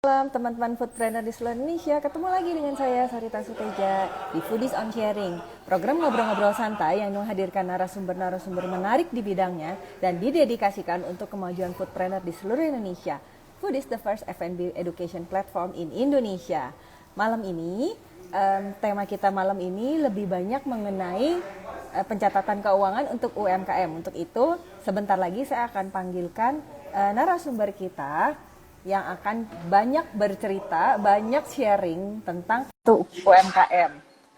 Malam teman-teman foodpreneur di seluruh Indonesia, ketemu lagi dengan saya Sarita Suteja di Foodies on Sharing, program ngobrol-ngobrol santai yang menghadirkan narasumber-narasumber menarik di bidangnya dan didedikasikan untuk kemajuan foodpreneur di seluruh Indonesia. Foodies, the first F&B education platform in Indonesia. Malam ini, tema kita malam ini lebih banyak mengenai pencatatan keuangan untuk UMKM. Untuk itu, sebentar lagi saya akan panggilkan narasumber kita yang akan banyak bercerita, banyak sharing tentang UMKM.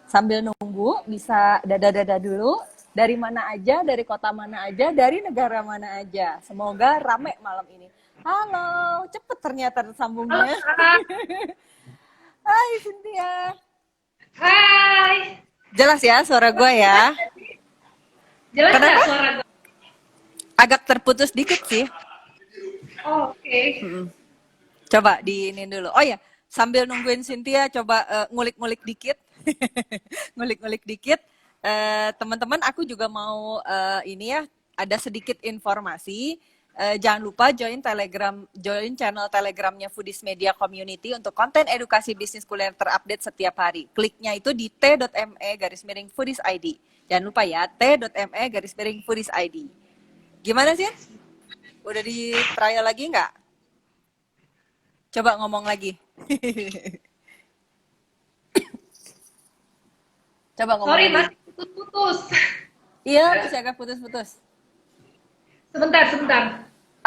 Sambil nunggu, bisa dada-dada dulu, dari mana aja, dari kota mana aja, dari negara mana aja. Semoga rame malam ini. Halo, cepet ternyata tersambungnya. Halo, Kak. Hai Cynthia. Hai. Jelas ya suara gue ya? Jelas nggak Kenapa? suara gue? Agak terputus dikit sih. Oke. Coba diinin dulu. Oh ya, sambil nungguin Cynthia, coba ngulik-ngulik dikit. Ngulik-ngulik dikit. Teman-teman, aku juga mau ini ya, ada sedikit informasi. Jangan lupa join channel Telegramnya Foodies Media Community untuk konten edukasi bisnis kuliner terupdate setiap hari. Kliknya itu di t.me/foodies_id. Jangan lupa ya, t.me/foodies_id. Gimana sih? Udah di trial lagi nggak? Coba ngomong lagi. Coba ngomong Sorry, lagi. masih putus-putus. Iya, masih agak putus-putus. Sebentar.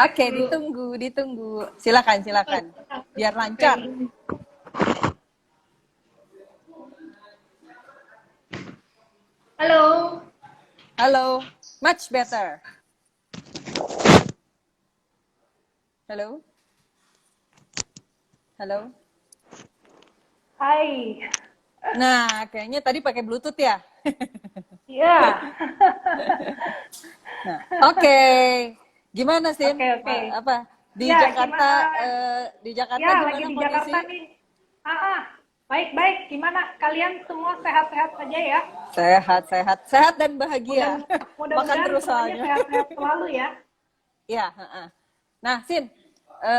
Oke, Dulu. ditunggu. Silakan. Biar lancar. Halo. Halo, much better. Halo. Hai. Nah, kayaknya tadi pakai Bluetooth ya. Iya. Nah, oke. Gimana sih? Oke. Apa di Ya, Jakarta? gimana? Di Jakarta Ya, gimana lagi di kondisi? Jakarta nih. Baik. Gimana? Kalian semua sehat-sehat saja ya? Sehat dan bahagia. Makan Mudah-mudahan terus semuanya soalnya. sehat-sehat selalu ya. Iya. Nah, Sin,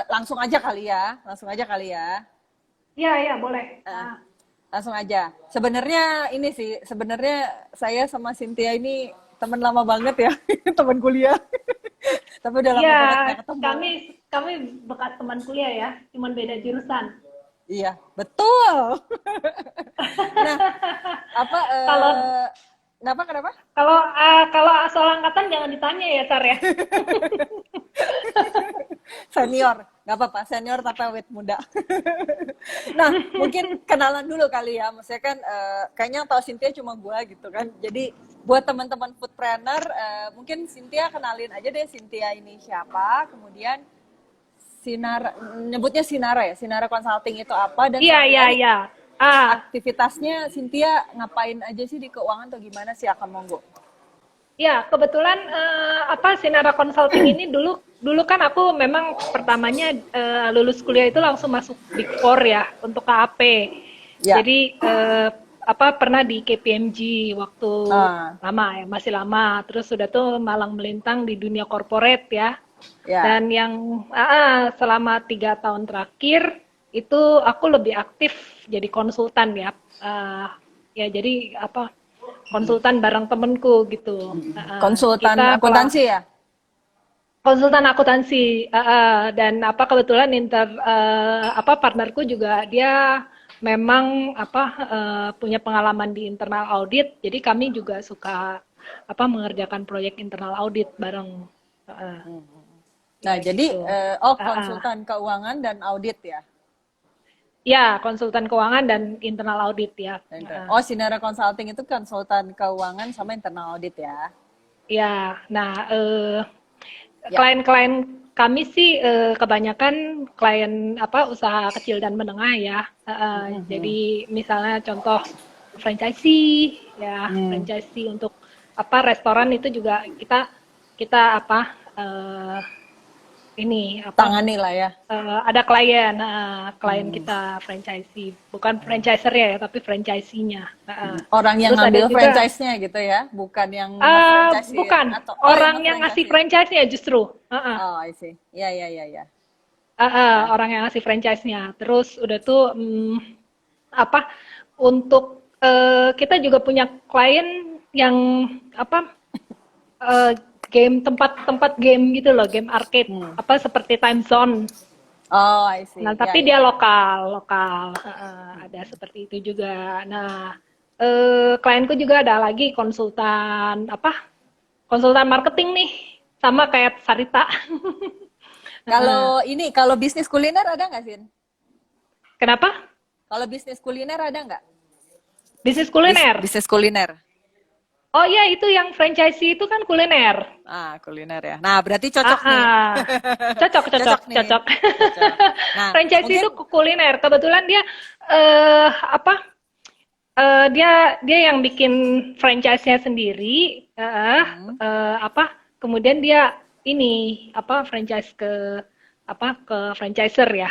langsung aja kali ya. Iya, boleh. Langsung aja. Sebenarnya saya sama Cynthia ini teman lama banget ya, teman kuliah. Tapi udah lama Iya, banget nggak ketemu. kami bekas teman kuliah ya, cuman beda jurusan. Iya, betul. Nah, apa? Kalau Kenapa? kalau kalau soal angkatan jangan ditanya ya, Sar ya. Senior, nggak apa-apa. Senior tapi awet muda. Nah, mungkin kenalan dulu kali ya. Maksudnya kan kayaknya yang tahu Cynthia cuma gua gitu kan. Jadi buat teman-teman foodpreneur, mungkin Cynthia kenalin aja deh Cynthia ini siapa. Kemudian nyebutnya Sinara ya. Sinara Consulting itu apa dan sehari-hari Iya. Ah, aktivitasnya Cynthia ngapain aja sih di keuangan atau gimana sih, akan monggo. ya kebetulan Sinara Consulting ini dulu kan aku memang pertamanya lulus kuliah itu langsung masuk Big Four ya untuk KAP. Ya. Jadi pernah di KPMG waktu lama ya, masih lama. Terus sudah tuh malang melintang di dunia corporate ya. Ya. Dan yang selama 3 tahun terakhir itu aku lebih aktif jadi konsultan ya. Ya jadi konsultan bareng temenku gitu. Konsultan Kita akuntansi ya? konsultan akuntansi dan kebetulan partnerku juga dia memang punya pengalaman di internal audit. Jadi kami juga suka mengerjakan proyek internal audit bareng. Nah, jadi gitu. konsultan keuangan dan audit ya. Ya, konsultan keuangan dan internal audit ya. Sinara Consulting itu konsultan keuangan sama internal audit ya. Ya, nah klien-klien kami sih kebanyakan klien usaha kecil dan menengah ya. Jadi misalnya contoh franchisee ya, franchisee untuk restoran itu juga kita tangani lah ya. ada klien kita franchisee, bukan franchiser ya, tapi franchisee-nya. Orang yang Terus ngambil ada juga franchise-nya gitu ya, bukan yang nge-franchise-in bukan atau orang yang ngasih franchise-nya justru. Oh, I see. Ya. orang yang ngasih franchise-nya. Terus udah tuh apa untuk kita juga punya klien yang apa eh, game tempat-tempat game gitu loh, game arcade apa seperti Time Zone. Oh, I see. Nah, Ya, tapi ya. dia lokal, ada seperti itu juga. Nah, klienku juga ada lagi konsultan marketing nih, sama kayak Sarita. Kalau bisnis kuliner ada nggak, Sin? Kenapa? Kalau bisnis kuliner ada nggak? Bisnis kuliner. Bisnis kuliner. Oh iya, itu yang franchisee itu kan kuliner. Ah, kuliner ya. Nah, berarti Ah, cocok nih. ah. Cocok, cocok, Cocok nih. cocok. Cocok. Nah, Franchisee mungkin itu kuliner. Kebetulan dia apa? Dia yang bikin franchise-nya sendiri, apa? Kemudian dia ini apa franchise ke franchiser ya.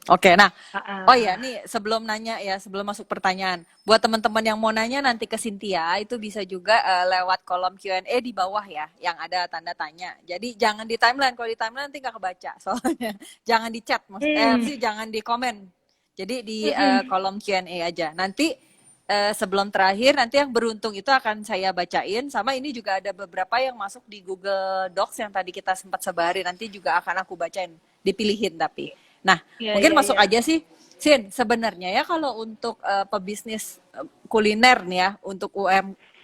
Oke, nah, Ah, oh ah. ya, nih sebelum nanya ya, sebelum masuk pertanyaan, buat teman-teman yang mau nanya nanti ke Cynthia, itu bisa juga lewat kolom Q&A di bawah ya, yang ada tanda tanya. Jadi jangan di timeline, kalau di timeline nanti nggak kebaca, soalnya jangan di chat, Hmm, jangan di komen. Jadi di mm-mm. kolom Q&A aja. Nanti sebelum terakhir, nanti yang beruntung itu akan saya bacain, sama ini juga ada beberapa yang masuk di Google Docs yang tadi kita sempat sebarin, nanti juga akan aku bacain, dipilihin tapi. Nah, Iya, mungkin iya, masuk iya. aja sih, Sin. Sebenarnya ya kalau untuk pebisnis kuliner nih ya, untuk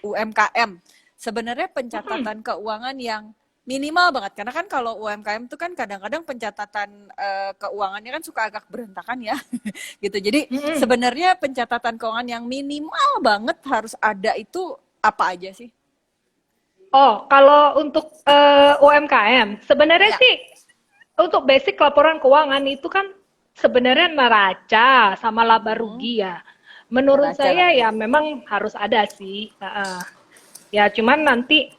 UMKM, sebenarnya Mm-mm. pencatatan keuangan yang minimal banget. Karena kan kalau UMKM itu kan kadang-kadang pencatatan keuangannya kan suka agak berantakan ya, gitu. Jadi Mm-mm. sebenarnya pencatatan keuangan yang minimal banget harus ada itu apa aja sih? Oh, kalau untuk UMKM, sebenarnya Ya, sih untuk basic laporan keuangan itu kan sebenarnya neraca sama laba rugi ya. Menurut neraca saya laba ya rugi. memang harus ada sih. Ya cuman nanti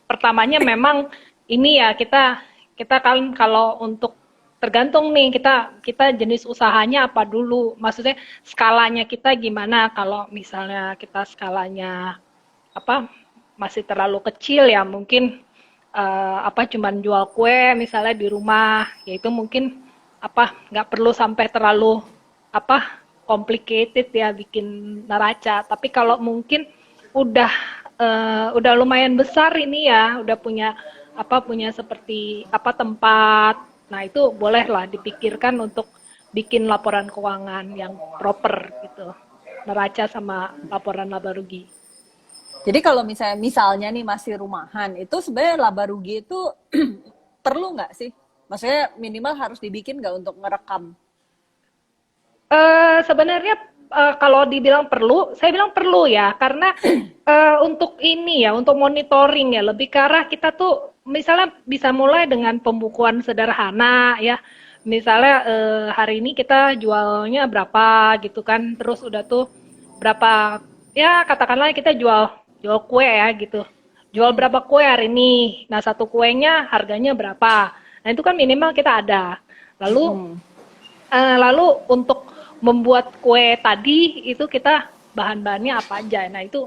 pertamanya memang ini ya kita kita kan kalau untuk tergantung nih kita kita jenis usahanya apa dulu. Maksudnya skalanya kita gimana kalau misalnya kita skalanya apa masih terlalu kecil ya mungkin apa cuman jual kue misalnya di rumah ya itu mungkin apa nggak perlu sampai terlalu apa complicated ya bikin neraca tapi kalau mungkin udah udah lumayan besar ini ya udah punya apa punya seperti apa tempat nah itu bolehlah dipikirkan untuk bikin laporan keuangan yang proper gitu neraca sama laporan laba rugi. Jadi kalau misalnya nih masih rumahan, itu sebenarnya laba rugi itu perlu nggak sih? Maksudnya minimal harus dibikin nggak untuk ngerekam? Sebenarnya kalau dibilang perlu, saya bilang perlu ya, karena untuk ini ya, untuk monitoring ya, lebih ke arah kita tuh misalnya bisa mulai dengan pembukuan sederhana ya, misalnya hari ini kita jualnya berapa gitu kan, terus udah tuh berapa ya katakanlah kita jual jual kue ya gitu, jual berapa kue hari ini, nah satu kuenya harganya berapa, nah itu kan minimal kita ada, lalu Mm-mm. Lalu untuk membuat kue tadi itu kita bahan-bahannya apa aja. Nah itu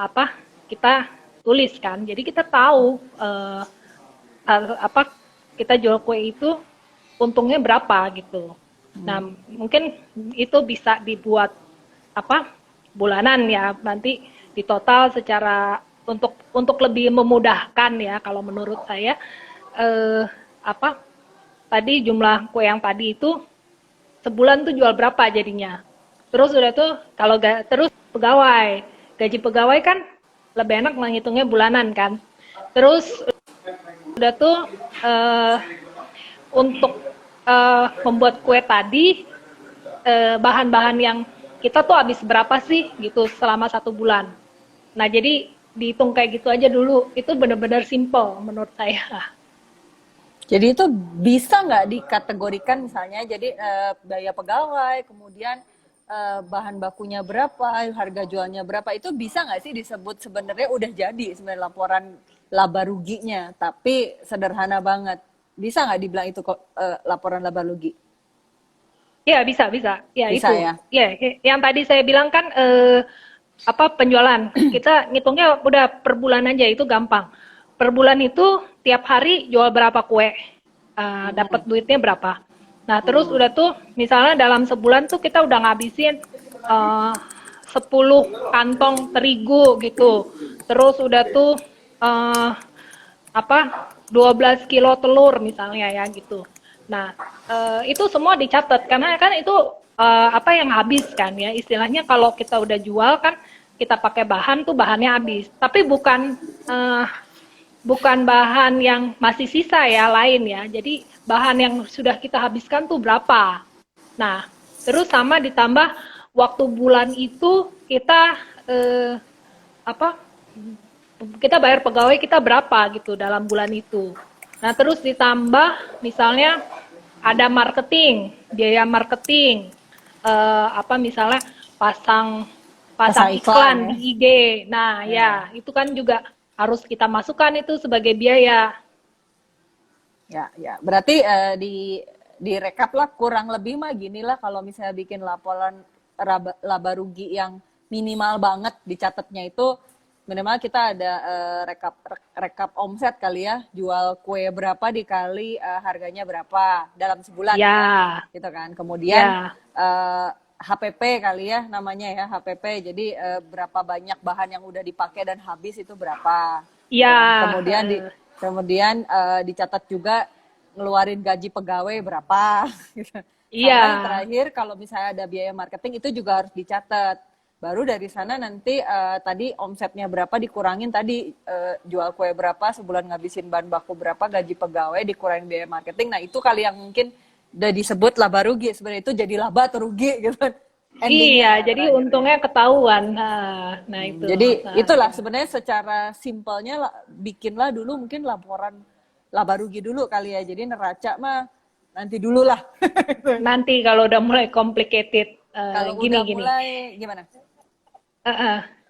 apa kita tulis kan. Jadi kita tahu apa kita jual kue itu untungnya berapa gitu. Nah mungkin itu bisa dibuat apa bulanan ya nanti di total secara untuk lebih memudahkan ya kalau menurut saya apa tadi jumlah kue yang tadi itu sebulan tuh jual berapa jadinya. Terus udah tuh kalau terus pegawai, gaji pegawai kan lebih enak menghitungnya bulanan kan. Terus udah tuh untuk membuat kue tadi bahan-bahan yang kita tuh habis berapa sih gitu selama 1 bulan. Nah jadi dihitung kayak gitu aja dulu itu benar-benar simple menurut saya. Jadi itu bisa nggak dikategorikan misalnya, jadi biaya pegawai, kemudian bahan bakunya berapa, harga jualnya berapa, itu bisa nggak sih disebut sebenarnya udah jadi sebenarnya laporan laba ruginya, tapi sederhana banget. Bisa nggak dibilang itu kok laporan laba rugi? Ya bisa bisa. Ya Bisa itu. ya? Ya yang tadi saya bilang kan apa penjualan. Kita ngitungnya udah per bulan aja itu gampang. Per bulan itu tiap hari jual berapa kue. dapat duitnya berapa. Nah, terus udah tuh misalnya dalam sebulan tuh kita udah ngabisin 10 kantong terigu gitu. Terus udah tuh eh, apa 12 kilo telur misalnya ya gitu. Nah, itu semua dicatat karena kan itu apa yang habis kan ya. Istilahnya kalau kita udah jual kan kita pakai bahan tuh bahannya habis. Tapi bukan bahan yang masih sisa ya lain ya. Jadi bahan yang sudah kita habiskan tuh berapa. Nah, terus sama ditambah waktu bulan itu kita apa kita bayar pegawai kita berapa gitu dalam bulan itu. Nah, terus ditambah misalnya ada marketing, biaya marketing, apa misalnya pasang Pasang pasang iklan iklan ya. di IG. Nah, ya itu kan juga harus kita masukkan itu sebagai biaya. Ya. Berarti di rekap lah kurang lebih mah gini lah kalau misalnya bikin laporan laba rugi yang minimal banget dicatatnya itu minimal kita ada rekap omset kali ya, jual kue berapa dikali harganya berapa dalam sebulan ya, Ya, gitu kan. Kemudian ya, HPP kali ya namanya ya, HPP. Jadi berapa banyak bahan yang udah dipakai dan habis itu berapa, gitu ya, kan. Kemudian dicatat juga ngeluarin gaji pegawai berapa. Gitu. iya, Sama yang terakhir kalau misalnya ada biaya marketing itu juga harus dicatat. Baru dari sana nanti tadi omsetnya berapa dikurangin tadi jual kue berapa, sebulan ngabisin bahan baku berapa, gaji pegawai dikurangin biaya marketing. Nah itu kali yang mungkin udah disebut laba rugi. Sebenarnya itu jadi laba atau rugi gitu iya. endingnya Jadi terakhir ya. untungnya ketahuan. Nah itu. Jadi Nah, itulah ya. sebenarnya secara simpelnya bikinlah dulu mungkin laporan laba rugi dulu kali ya. Jadi neraca mah nanti dulu lah. Nanti kalau udah mulai complicated, Kalau gini udah gini. mulai gimana?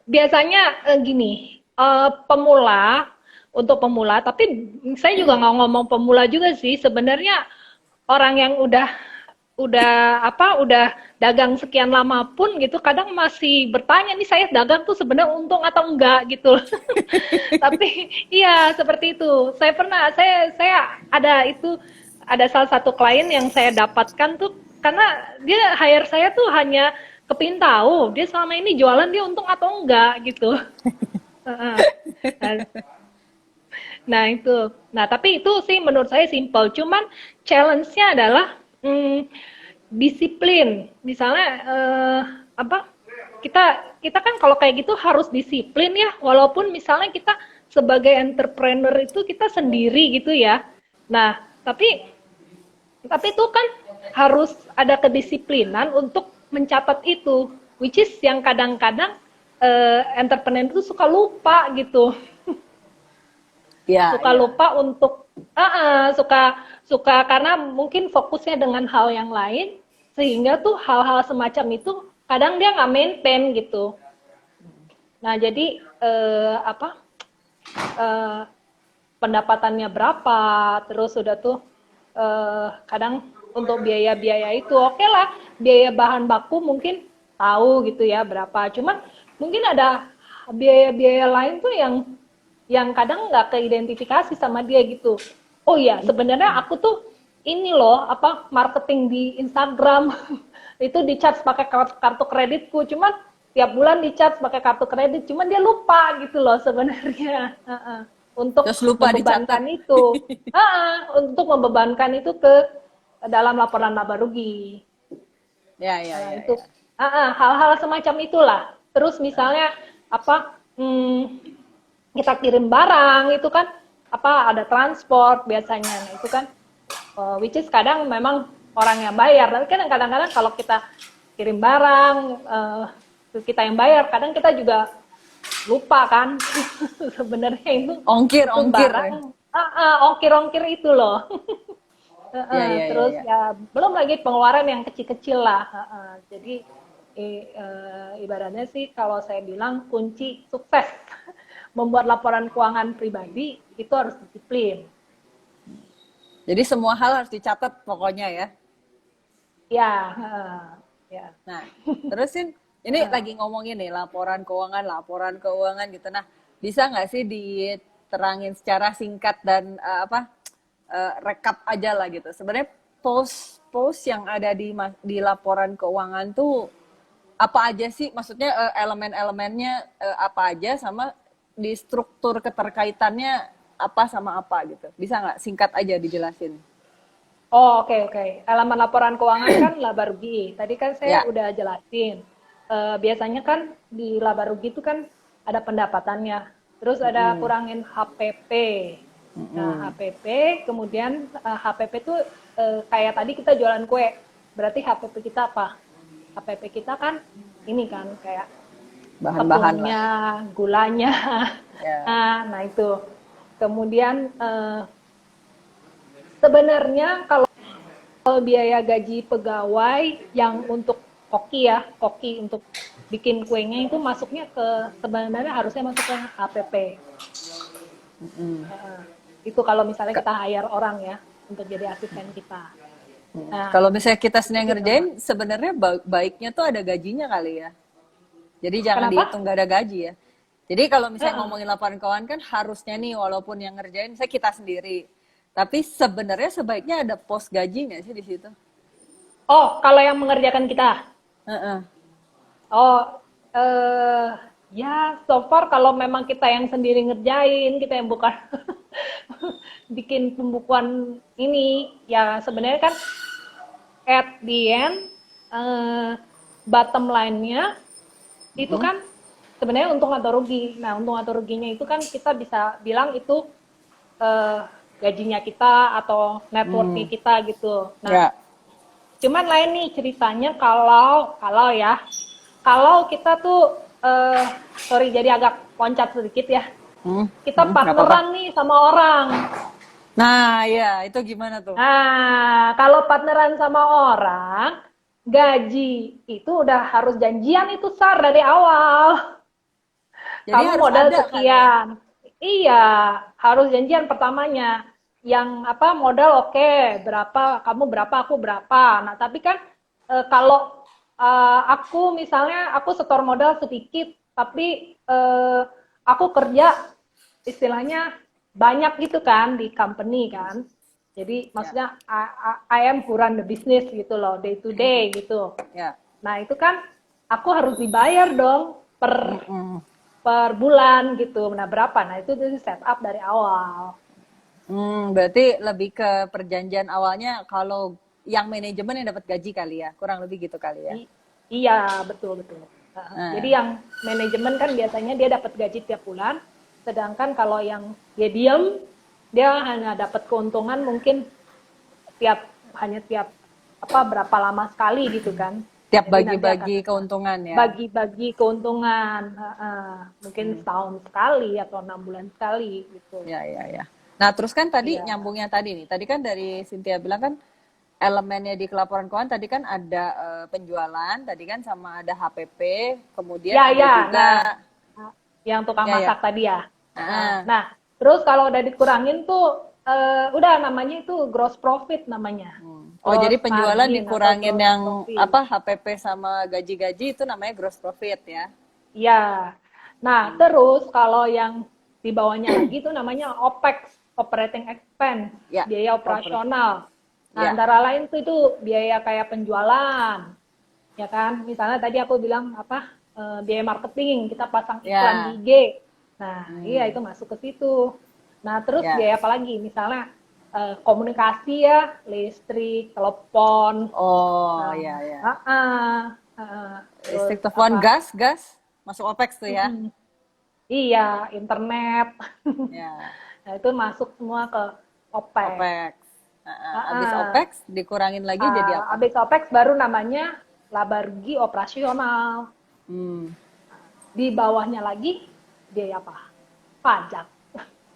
Biasanya gini, untuk pemula, tapi saya juga nggak ngomong pemula juga sih. Sebenarnya orang yang udah dagang sekian lama pun gitu, kadang masih bertanya nih saya dagang tuh sebenarnya untung atau enggak gitu. Tapi iya seperti itu. Saya ada salah satu klien yang saya dapatkan tuh karena dia hire saya tuh hanya kepin tahu dia selama ini jualan dia untung atau enggak gitu. Heeh. Nah, nah, itu. Nah, tapi itu sih menurut saya simple. Cuman challenge-nya adalah disiplin. Misalnya apa? Kita kita kan kalau kayak gitu harus disiplin ya. Walaupun misalnya kita sebagai entrepreneur itu kita sendiri gitu ya. Nah, tapi itu kan harus ada kedisiplinan untuk mencatat itu, which is yang kadang-kadang entrepreneur itu suka lupa gitu, Ya, suka ya. lupa untuk suka karena mungkin fokusnya dengan hal yang lain, sehingga tuh hal-hal semacam itu kadang dia nggak maintain gitu. Nah jadi apa eh, pendapatannya berapa, terus udah tuh kadang untuk biaya-biaya itu oke lah, biaya bahan baku mungkin tahu gitu ya berapa, cuman mungkin ada biaya-biaya lain tuh yang kadang nggak keidentifikasi sama dia gitu. Oh iya, sebenarnya aku tuh ini loh apa marketing di Instagram itu di charge pakai kartu kreditku, cuman tiap bulan di charge pakai kartu kredit, cuman dia lupa gitu loh sebenarnya. Untuk Terus lupa dicatat. membebankan itu, untuk membebankan itu ke dalam laporan laba rugi. Itu Ya. hal-hal semacam itulah. Terus misalnya apa kita kirim barang itu kan apa ada transport biasanya. Nah, itu kan which is kadang memang orang yang bayar. Tapi kan kadang-kadang kalau kita kirim barang kita yang bayar, kadang kita juga lupa kan sebenarnya Ongkir itu ya. barang ongkir-ongkir itu loh. Terus Ya. ya belum lagi pengeluaran yang kecil-kecil lah. Jadi ibaratnya sih kalau saya bilang kunci sukses membuat laporan keuangan pribadi itu harus disiplin. Jadi semua hal harus dicatat pokoknya ya. Ya, ya. Nah, terusin ini lagi ngomongin nih laporan keuangan gitu. Nah, bisa nggak sih diterangin secara singkat dan apa rekap aja lah gitu. Sebenarnya post yang ada di laporan keuangan tuh apa aja sih? Maksudnya elemen-elemennya apa aja, sama di struktur keterkaitannya apa sama apa gitu. Bisa nggak singkat aja dijelasin? Oh, oke. Elemen laporan keuangan kan laba rugi. Tadi kan saya Ya. udah jelasin. Biasanya kan di laba rugi itu kan ada pendapatannya. Terus ada kurangin HPP. Nah, HPP, kemudian HPP itu kayak tadi kita jualan kue. Berarti HPP kita apa? HPP kita kan ini kan kayak Bahan-bahan lah. tepungnya, gulanya. Ya. Nah itu. Kemudian sebenarnya kalau biaya gaji pegawai yang untuk koki untuk bikin kuenya itu masuknya ke sebenarnya harusnya masuk ke HPP. Itu kalau misalnya kita hire orang ya untuk jadi asisten kita. Nah, Kalau misalnya kita sendiri gitu, ngerjain, sebenarnya baiknya tuh ada gajinya kali ya. Jadi jangan Kenapa? dihitung gak ada gaji ya. Jadi kalau misalnya ngomongin laporan keuangan kan harusnya nih, walaupun yang ngerjain saya kita sendiri. Tapi sebenarnya sebaiknya ada pos gaji nggak sih di situ? Oh, kalau yang mengerjakan kita. Heeh. Oh, ya so far kalau memang kita yang sendiri ngerjain, kita yang bukan bikin pembukuan ini, ya sebenarnya kan at the end, bottom line-nya itu kan sebenarnya untung atau rugi. Nah, untung atau ruginya itu kan kita bisa bilang itu gajinya kita atau net worth-nya kita gitu. Nah, Ya. cuman lain nih ceritanya kalau kita tuh sorry jadi agak loncat sedikit ya. Kita nggak apa-apa. partneran nih sama orang. Nah, ya itu gimana tuh? Nah, kalau partneran sama orang, gaji itu udah harus janjian itu SAR dari awal. Jadi Kamu harus modal ada kan ya? sekian. Iya, harus janjian pertamanya. Yang apa modal oke, berapa, kamu berapa, aku berapa. Nah, tapi kan kalau aku misalnya aku setor modal sedikit, tapi aku kerja istilahnya banyak gitu kan di company kan. Jadi maksudnya I am who run the business gitu loh, day to day gitu. Ya. Nah, itu kan aku harus dibayar dong per Mm. bulan gitu. Nah, berapa? Nah, itu set up dari awal. Berarti lebih ke perjanjian awalnya kalau yang manajemen yang dapat gaji kali ya, kurang lebih gitu kali ya. Iya, betul. Jadi Nah, yang manajemen kan biasanya dia dapat gaji tiap bulan, sedangkan kalau yang dia diem, dia hanya dapat keuntungan mungkin hanya tiap apa berapa lama sekali gitu kan. tiap Jadi nanti akan bagi-bagi keuntungan ya. bagi-bagi keuntungan, mungkin setahun sekali atau 6 bulan sekali gitu. Ya. Nah, terus kan tadi Iya. nyambungnya tadi nih. Tadi kan dari Cynthia bilang kan elemennya di kelaporan keuangan tadi kan ada penjualan, tadi kan sama ada HPP, kemudian Ya, ada ya. juga Nah, yang tukang ya. masak tadi ya. Ah. Nah, terus kalau udah dikurangin tuh udah namanya itu gross profit namanya. Oh, Gross jadi penjualan margin atau dikurangin gross yang profit. apa HPP sama gaji-gaji itu namanya gross profit ya. Iya. Nah, terus kalau yang di bawahnya lagi itu namanya OPEX, operating expense, Ya, biaya operasional. Nah, Ya. antara lain tuh itu biaya kayak penjualan, ya kan? Misalnya tadi aku bilang apa biaya marketing, kita pasang iklan Ya. di IG. Nah, iya itu masuk ke situ. Nah, terus Ya. biaya apa lagi? Misalnya komunikasi ya, listrik, telepon. Oh, ya. Terus Listrik, telepon, apa? gas masuk OPEX tuh ya. Iya, internet. Ya, Nah, itu masuk semua ke OPEX. OPEX. Habis OPEX dikurangin lagi jadi apa? Habis OPEX baru namanya laba rugi operasional. Di bawahnya lagi biaya apa? Pajak.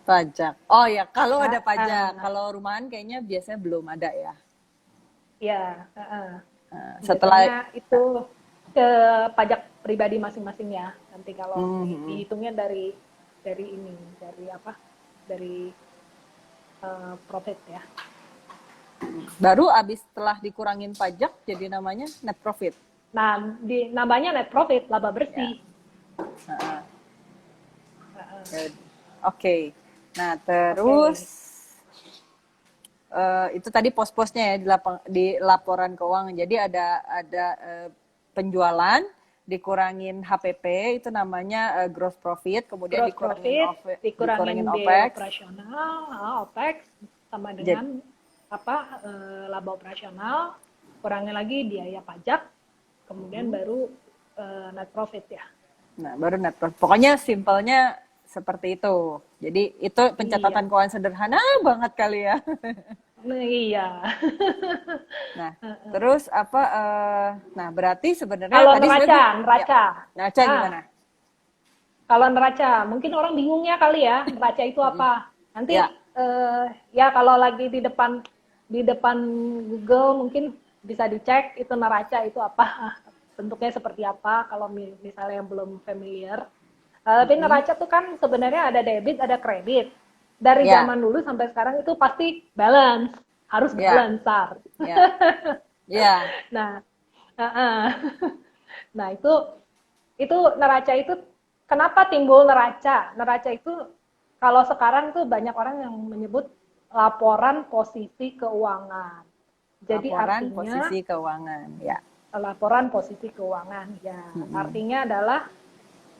Pajak. Oh ya, kalau ada pajak. Kalau rumahan kayaknya biasanya belum ada ya. Ya, Setelah biasanya itu ke pajak pribadi masing-masing ya. Nanti kalau dihitungnya dari ini, dari apa? Dari profit ya. baru habis setelah dikurangin pajak jadi namanya net profit. Nah, namanya net profit, laba bersih. Oke. Nah, terus itu tadi pos-posnya ya di laporan keuangan. Jadi ada penjualan dikurangin HPP itu namanya gross profit, kemudian Gross profit, dikurangin dikurangin biaya OPEX. operasional, OPEX, sama Jadi, dengan laba operasional, kurangin lagi biaya pajak, kemudian baru net profit ya. nah baru net profit. Pokoknya simpelnya seperti itu. Jadi itu pencatatan Iya. keuangan sederhana banget kali ya. Nah, iya. Nah, terus nah berarti sebenarnya Kalau tadi sebenarnya ya, neraca. neraca Ah, gimana? kalau neraca, mungkin orang bingungnya kali ya, neraca itu apa? Nanti Ya, ya kalau lagi di depan Google mungkin bisa dicek itu neraca itu apa, bentuknya seperti apa kalau misalnya yang belum familiar. Tapi neraca tuh kan sebenarnya ada debit, ada kredit. Dari ya, zaman dulu sampai sekarang itu pasti balance, harus ya, balance, Sar. ya, ya. Nah, nah itu neraca itu kenapa timbul neraca? Neraca itu kalau sekarang tuh banyak orang yang menyebut laporan posisi keuangan. Jadi Laporan artinya posisi keuangan. Ya. laporan posisi keuangan ya. Artinya adalah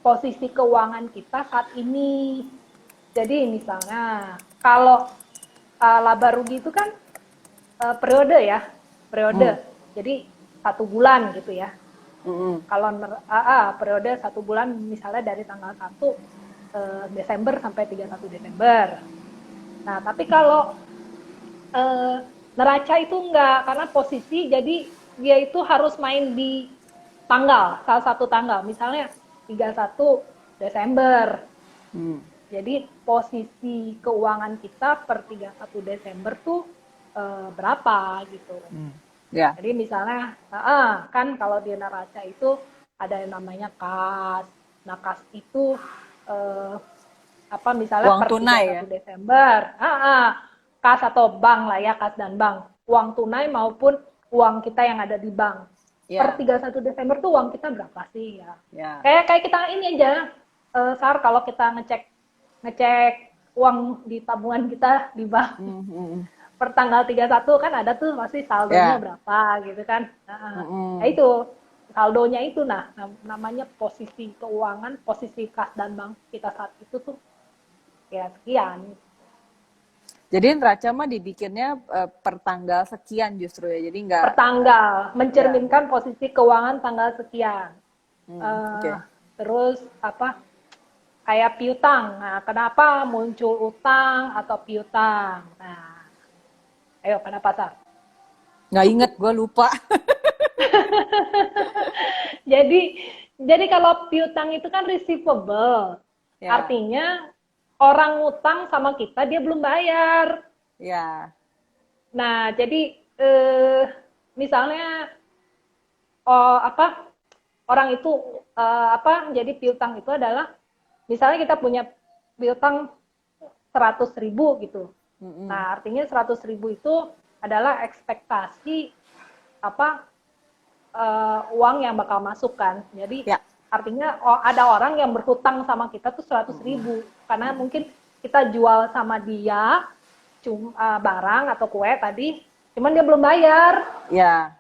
posisi keuangan kita saat ini. Jadi misalnya kalau laba rugi itu kan periode ya, periode. Hmm. Jadi 1 bulan gitu ya. Mm-mm. Kalau periode 1 bulan misalnya dari tanggal 1 Desember sampai 31 Desember. Nah, tapi kalau neraca itu enggak, karena posisi jadi dia itu harus main di tanggal, salah satu tanggal. Misalnya 31 Desember. Hmm. Jadi posisi keuangan kita per 31 Desember tuh berapa gitu. Ya. Jadi misalnya, kan kalau di neraca itu ada yang namanya kas. Nah, kas itu misalnya Uang per tunai ya. 31 Desember, kas atau bank lah ya, kas dan bank. Uang tunai maupun uang kita yang ada di bank. Per Ya. 31 Desember tuh uang kita berapa sih ya? Ya. Kayak kita ini aja, Sar, kalau kita ngecek uang di tabungan kita di bank. Per tanggal 31 kan ada tuh pasti saldonya Ya. berapa gitu kan. Nah itu saldonya itu namanya posisi keuangan, posisi kas dan bank kita saat itu tuh ya sekian. Jadi neraca mah dibikinnya per tanggal sekian justru ya. Jadi nggak Per tanggal, ya. mencerminkan posisi keuangan tanggal sekian. Oke. Terus kayak piutang. Nah, kenapa muncul utang atau piutang? Nah, ayo kenapa, Sar? Nggak inget, gue lupa. Jadi kalau piutang itu kan receivable. Ya. Artinya orang ngutang sama kita dia belum bayar. Ya. Nah, jadi misalnya orang itu jadi piutang itu adalah misalnya kita punya piutang 100.000 gitu. Nah, artinya 100.000 itu adalah ekspektasi uang yang bakal masuk kan. Jadi Ya. artinya ada orang yang berhutang sama kita tuh 100.000 karena mungkin kita jual sama dia barang atau kue tadi, cuman dia belum bayar. Ya.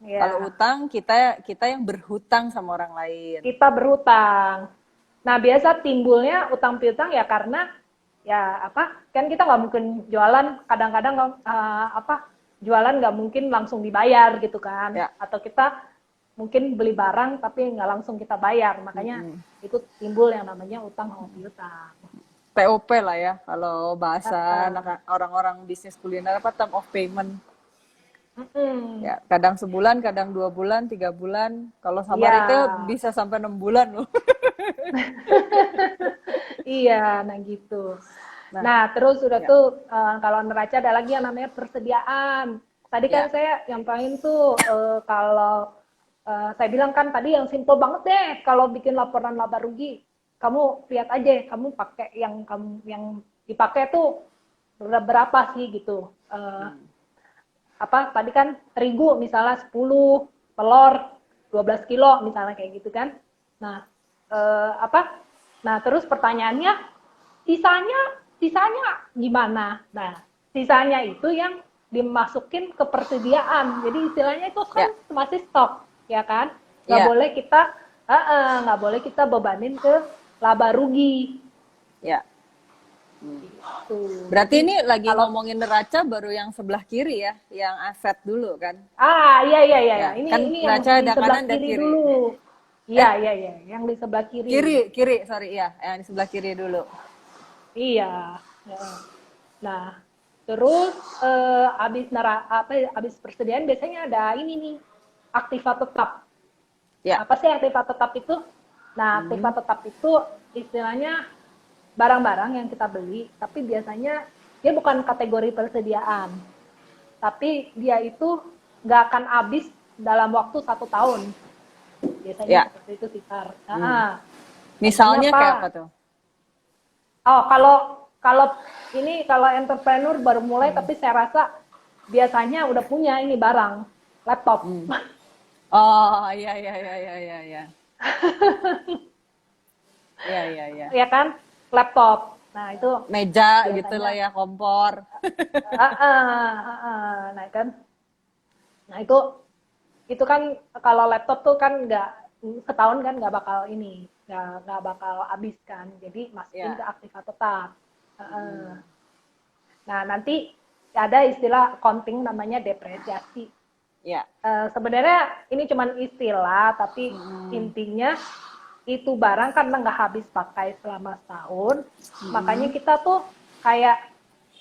Ya. Kalau utang kita yang berhutang sama orang lain. Kita berhutang. Nah, biasa timbulnya utang piutang ya karena kan kita nggak mungkin jualan, kadang-kadang jualan nggak mungkin langsung dibayar gitu kan. Ya. Atau kita mungkin beli barang tapi nggak langsung kita bayar, makanya itu timbul yang namanya utang sama piutang. POP lah ya kalau bahasa orang-orang bisnis kuliner, term of payment. Ya, kadang sebulan, kadang 2 bulan, 3 bulan. Kalau sabar itu bisa sampai 6 bulan loh. Iya, nah gitu. Nah, terus udah tuh kalau neraca ada lagi yang namanya persediaan. Tadi kan saya nyampain tuh kalau saya bilang kan tadi yang simple banget deh kalau bikin laporan laba rugi. Kamu lihat aja, kamu pakai yang dipakai tuh berapa sih gitu. Tadi kan terigu misalnya 10, telur 12 kilo misalnya kayak gitu kan. Nah, Nah, terus pertanyaannya sisanya gimana? Nah, sisanya itu yang dimasukin ke persediaan. Jadi istilahnya itu kan masih stok, ya kan? Nggak boleh kita nggak boleh kita bebanin ke laba rugi. Ya. Gitu. Berarti Jadi, ini lagi kalau ngomongin neraca baru yang sebelah kiri ya, yang aset dulu kan? iya. Ya, Ini kan yang neraca di ada sebelah kanan dan kiri kiri. dulu. Iya, yang di sebelah kiri. Kiri, sorry ya, yang di sebelah kiri dulu. Iya. Ya. Nah, terus habis persediaan biasanya ada ini nih, aktiva tetap. Ya. Apa sih aktiva tetap itu? Nah, aktiva tetap itu istilahnya barang-barang yang kita beli, tapi biasanya dia bukan kategori persediaan, tapi dia itu nggak akan habis dalam waktu 1 tahun. Biasanya seperti itu sekitar. Misalnya apa? kayak apa tuh? Oh, kalau entrepreneur baru mulai, tapi saya rasa biasanya udah punya ini barang, laptop. Oh, iya. Iya. Ya kan? Laptop. Nah, itu Meja biasanya, gitulah ya, kompor. nah kan. Nah, itu kan kalau laptop tuh kan nggak setahun kan nggak bakal nggak bakal habis kan. Jadi masukin ke aktiva tetap. Nah, nanti ada istilah accounting namanya depresiasi. Ya. Sebenarnya ini cuma istilah, tapi intinya itu barang karena nggak habis pakai selama setahun, makanya kita tuh kayak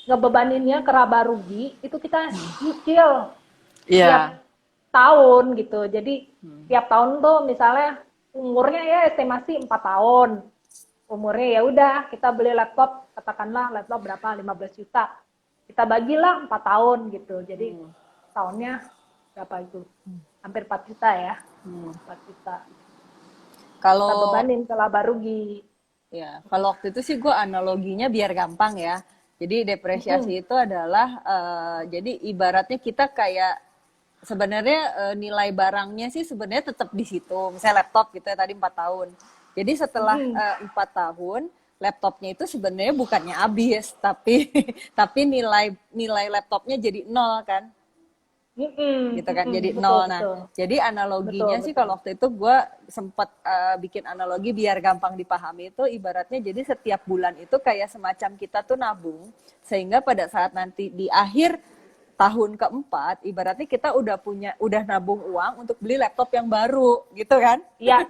ngebebaninnya ke laba rugi, itu kita nyicil tiap tahun gitu. Jadi tiap tahun tuh misalnya umurnya ya estimasi 4 tahun. Umurnya ya udah kita beli laptop, katakanlah laptop berapa, 15 juta. Kita bagilah 4 tahun gitu. Jadi tahunnya berapa itu? Hampir 4 juta ya. 4 juta. Kalau kita bebanin ke laba rugi. Ya, kalau waktu itu sih gue analoginya biar gampang ya. Jadi depresiasi itu adalah jadi ibaratnya kita kayak sebenarnya nilai barangnya sih sebenarnya tetap di situ. Misalnya laptop gitu ya tadi 4 tahun. Jadi setelah 4 tahun laptopnya itu sebenarnya bukannya habis, tapi tapi nilai laptopnya jadi nol kan. Gitu kan, jadi nol. Nah, jadi analoginya sih kalau waktu itu gue sempat bikin analogi biar gampang dipahami, itu ibaratnya jadi setiap bulan itu kayak semacam kita tuh nabung, sehingga pada saat nanti di akhir tahun keempat ibaratnya kita udah nabung uang untuk beli laptop yang baru gitu kan. Iya,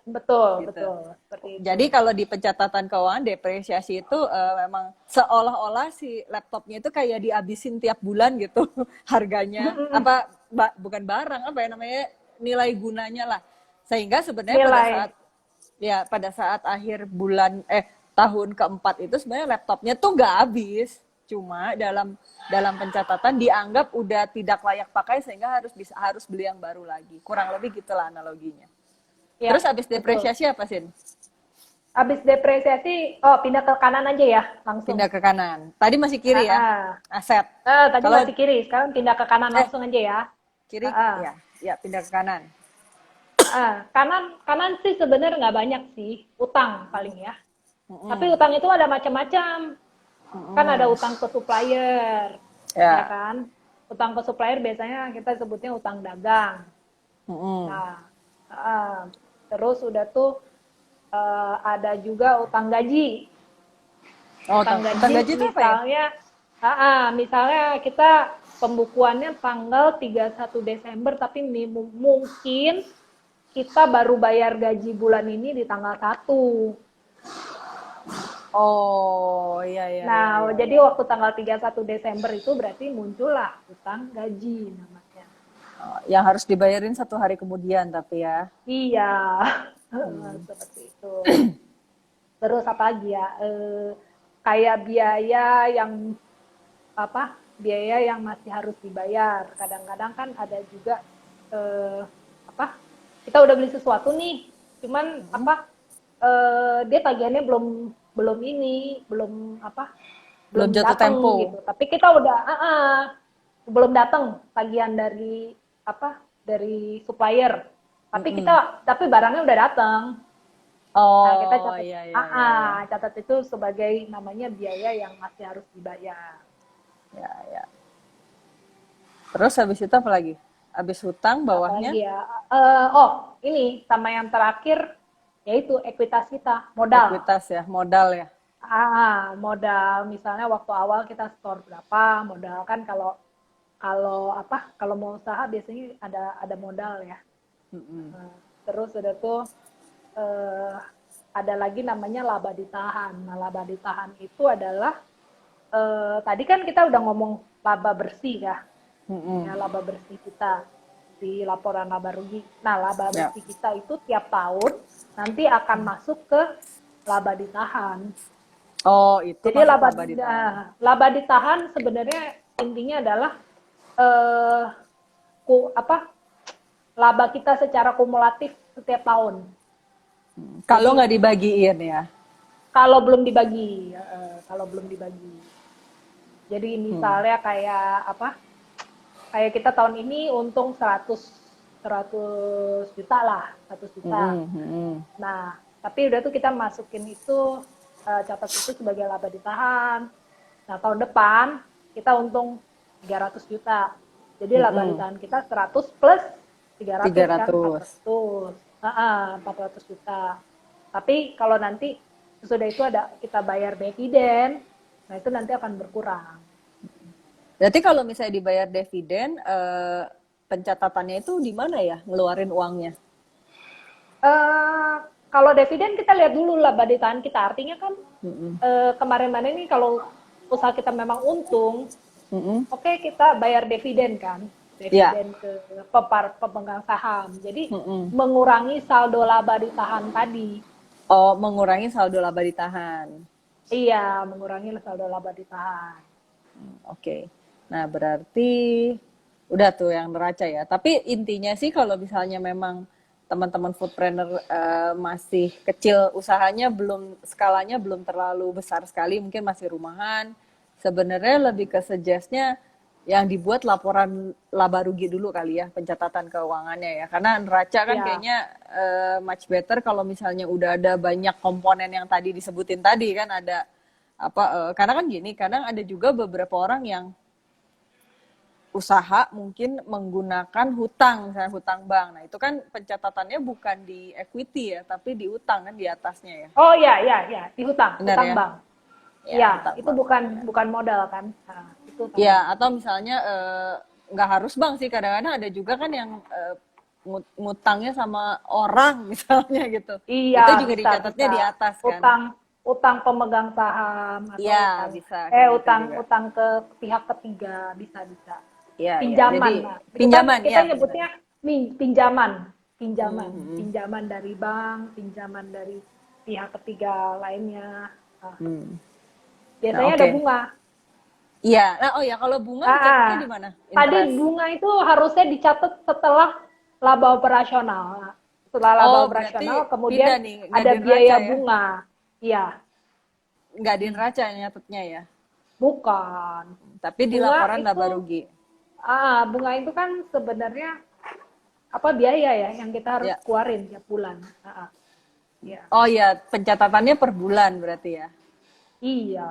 betul, gitu. betul. Seperti itu. Jadi kalau di pencatatan keuangan depresiasi itu memang seolah-olah si laptopnya itu kayak dihabisin tiap bulan gitu harganya. Bukan barang, apa ya namanya, nilai gunanya lah. Sehingga sebenarnya pada saat akhir tahun keempat itu sebenarnya laptopnya tuh nggak habis. Cuma dalam pencatatan dianggap udah tidak layak pakai sehingga harus beli yang baru lagi. Kurang lebih gitulah analoginya. Ya, terus habis depresiasi apa, Sin? Habis depresiasi, pindah ke kanan aja ya, langsung. Pindah ke kanan. Tadi masih kiri ya, aset. Tadi masih kiri, sekarang pindah ke kanan langsung aja ya. Kiri, ya pindah ke kanan. Kanan sih sebenarnya nggak banyak sih, utang paling ya. Tapi utang itu ada macam-macam. Kan ada utang ke supplier, ya kan? Utang ke supplier biasanya kita sebutnya utang dagang. Nah, terus udah tuh ada juga utang gaji. Utang gaji itu misalnya, misalnya kita pembukuannya tanggal 31 Desember, tapi mungkin kita baru bayar gaji bulan ini di tanggal 1. Oh, iya. Nah, jadi waktu tanggal 31 Desember itu berarti muncullah utang gaji namanya. Yang harus dibayarin 1 hari kemudian tapi ya. Iya, seperti itu. Terus apa lagi ya? Kayak biaya yang masih harus dibayar. Kadang-kadang kan ada juga kita udah beli sesuatu nih, cuman dia tagihannya belum jatuh tempo gitu. Tapi kita udah belum datang tagihan dari supplier. Tapi barangnya udah datang. Nah, kita catat, catat itu sebagai namanya biaya yang masih harus dibayar. Ya, ya. Terus habis itu apa lagi? Habis hutang bawahnya Apalagi ya, ini sama yang terakhir yaitu ekuitas kita, modal. ekuitas ya, modal ya. Modal misalnya waktu awal kita store berapa, modal kan kalau kalau apa kalau mau usaha biasanya ada modal ya. Mm-mm. Nah, terus udah tuh eh, ada lagi namanya laba ditahan. Nah, laba ditahan itu adalah tadi kan kita udah ngomong laba bersih ya, Mm-mm. ya laba bersih kita di laporan laba rugi. Nah, laba Ya. bersih kita itu tiap tahun nanti akan masuk ke laba ditahan. Oh, itu Jadi masuk laba ditahan. laba ditahan sebenarnya intinya adalah eh, apa laba kita secara kumulatif setiap tahun. Kalau Jadi nggak dibagiin ya. kalau belum dibagi, kalau belum dibagi. Jadi Hmm. misalnya kayak apa? Kayak kita tahun ini untung 100 juta lah, 100 juta. Mm-mm. Mm-mm. Nah, tapi udah tuh kita masukin itu catat itu sebagai laba ditahan. Nah, tahun depan kita untung 300 juta. Jadi laba Mm-mm. ditahan kita 100 plus 300 kan 300. 400. 400 juta. Tapi kalau nanti sesudah itu ada kita bayar dividen, nah itu nanti akan berkurang. Berarti kalau misalnya dibayar dividen, pencatatannya itu di mana ya ngeluarin uangnya? Eh, Kalau dividen kita lihat dulu laba ditahan kita. Artinya kan Mm-mm. kemarin-kemarin ini kalau usaha kita memang untung, Mm-mm. oke kita bayar dividen kan, Ya. dividen ke pemegang saham. Jadi Mm-mm. mengurangi saldo laba ditahan tadi. Oh, mengurangi saldo laba ditahan. Iya, mengurangi saldo laba ditahan. Oke. Nah, berarti udah tuh yang neraca ya. Tapi intinya sih kalau misalnya memang teman-teman foodpreneur masih kecil usahanya, belum skalanya belum terlalu besar sekali, mungkin masih rumahan. Sebenarnya lebih ke suggest-nya yang dibuat laporan laba rugi dulu kali ya, pencatatan keuangannya ya. Karena neraca kan Iya, kayaknya much better kalau misalnya udah ada banyak komponen yang tadi disebutin tadi kan, ada apa karena kan gini, kadang ada juga beberapa orang yang usaha mungkin menggunakan hutang, misalnya hutang bank. Nah, itu kan pencatatannya bukan di equity ya, tapi di utang kan di atasnya ya. oh iya iya iya di hutang, Benar hutang ya? bank. Ya, Iya, hutang itu bank. bukan bukan modal kan? Nah, itu hutang Ya, bank. atau misalnya nggak harus bank sih, kadang-kadang ada juga kan yang ngutangnya sama orang misalnya gitu. Iya, Itu juga bisa dicatatnya bisa. di atas kan. Utang utang pemegang saham atau Iya, utang bisa kayak gitu utang juga. utang ke pihak ketiga bisa bisa. Iya, iya. Jadi Pinjaman. Nah, itu kan pinjaman, kita ya benar. nyebutnya pinjaman. Hmm, Pinjaman. hmm, hmm. Pinjaman dari bank, pinjaman dari pihak ketiga lainnya. Nah, Hmm. Nah, biasanya oke. ada bunga. Iya. Nah, oh ya, kalau bunga Ah, dicatatnya ah. di mana? Tadi Interest. bunga itu harusnya dicatat setelah laba operasional. Nah, setelah laba Oh, berarti operasional, kemudian pindah nih, nggak ada di neraca biaya ya? bunga. Iya, Nggak di neraca nyatetnya ya? bukan. Tapi di Bunga laporan laba itu, rugi. bunga itu kan sebenarnya apa biaya ya yang kita harus Ya. keluarin tiap bulan. Ya, Oh ya, pencatatannya per bulan berarti ya? iya.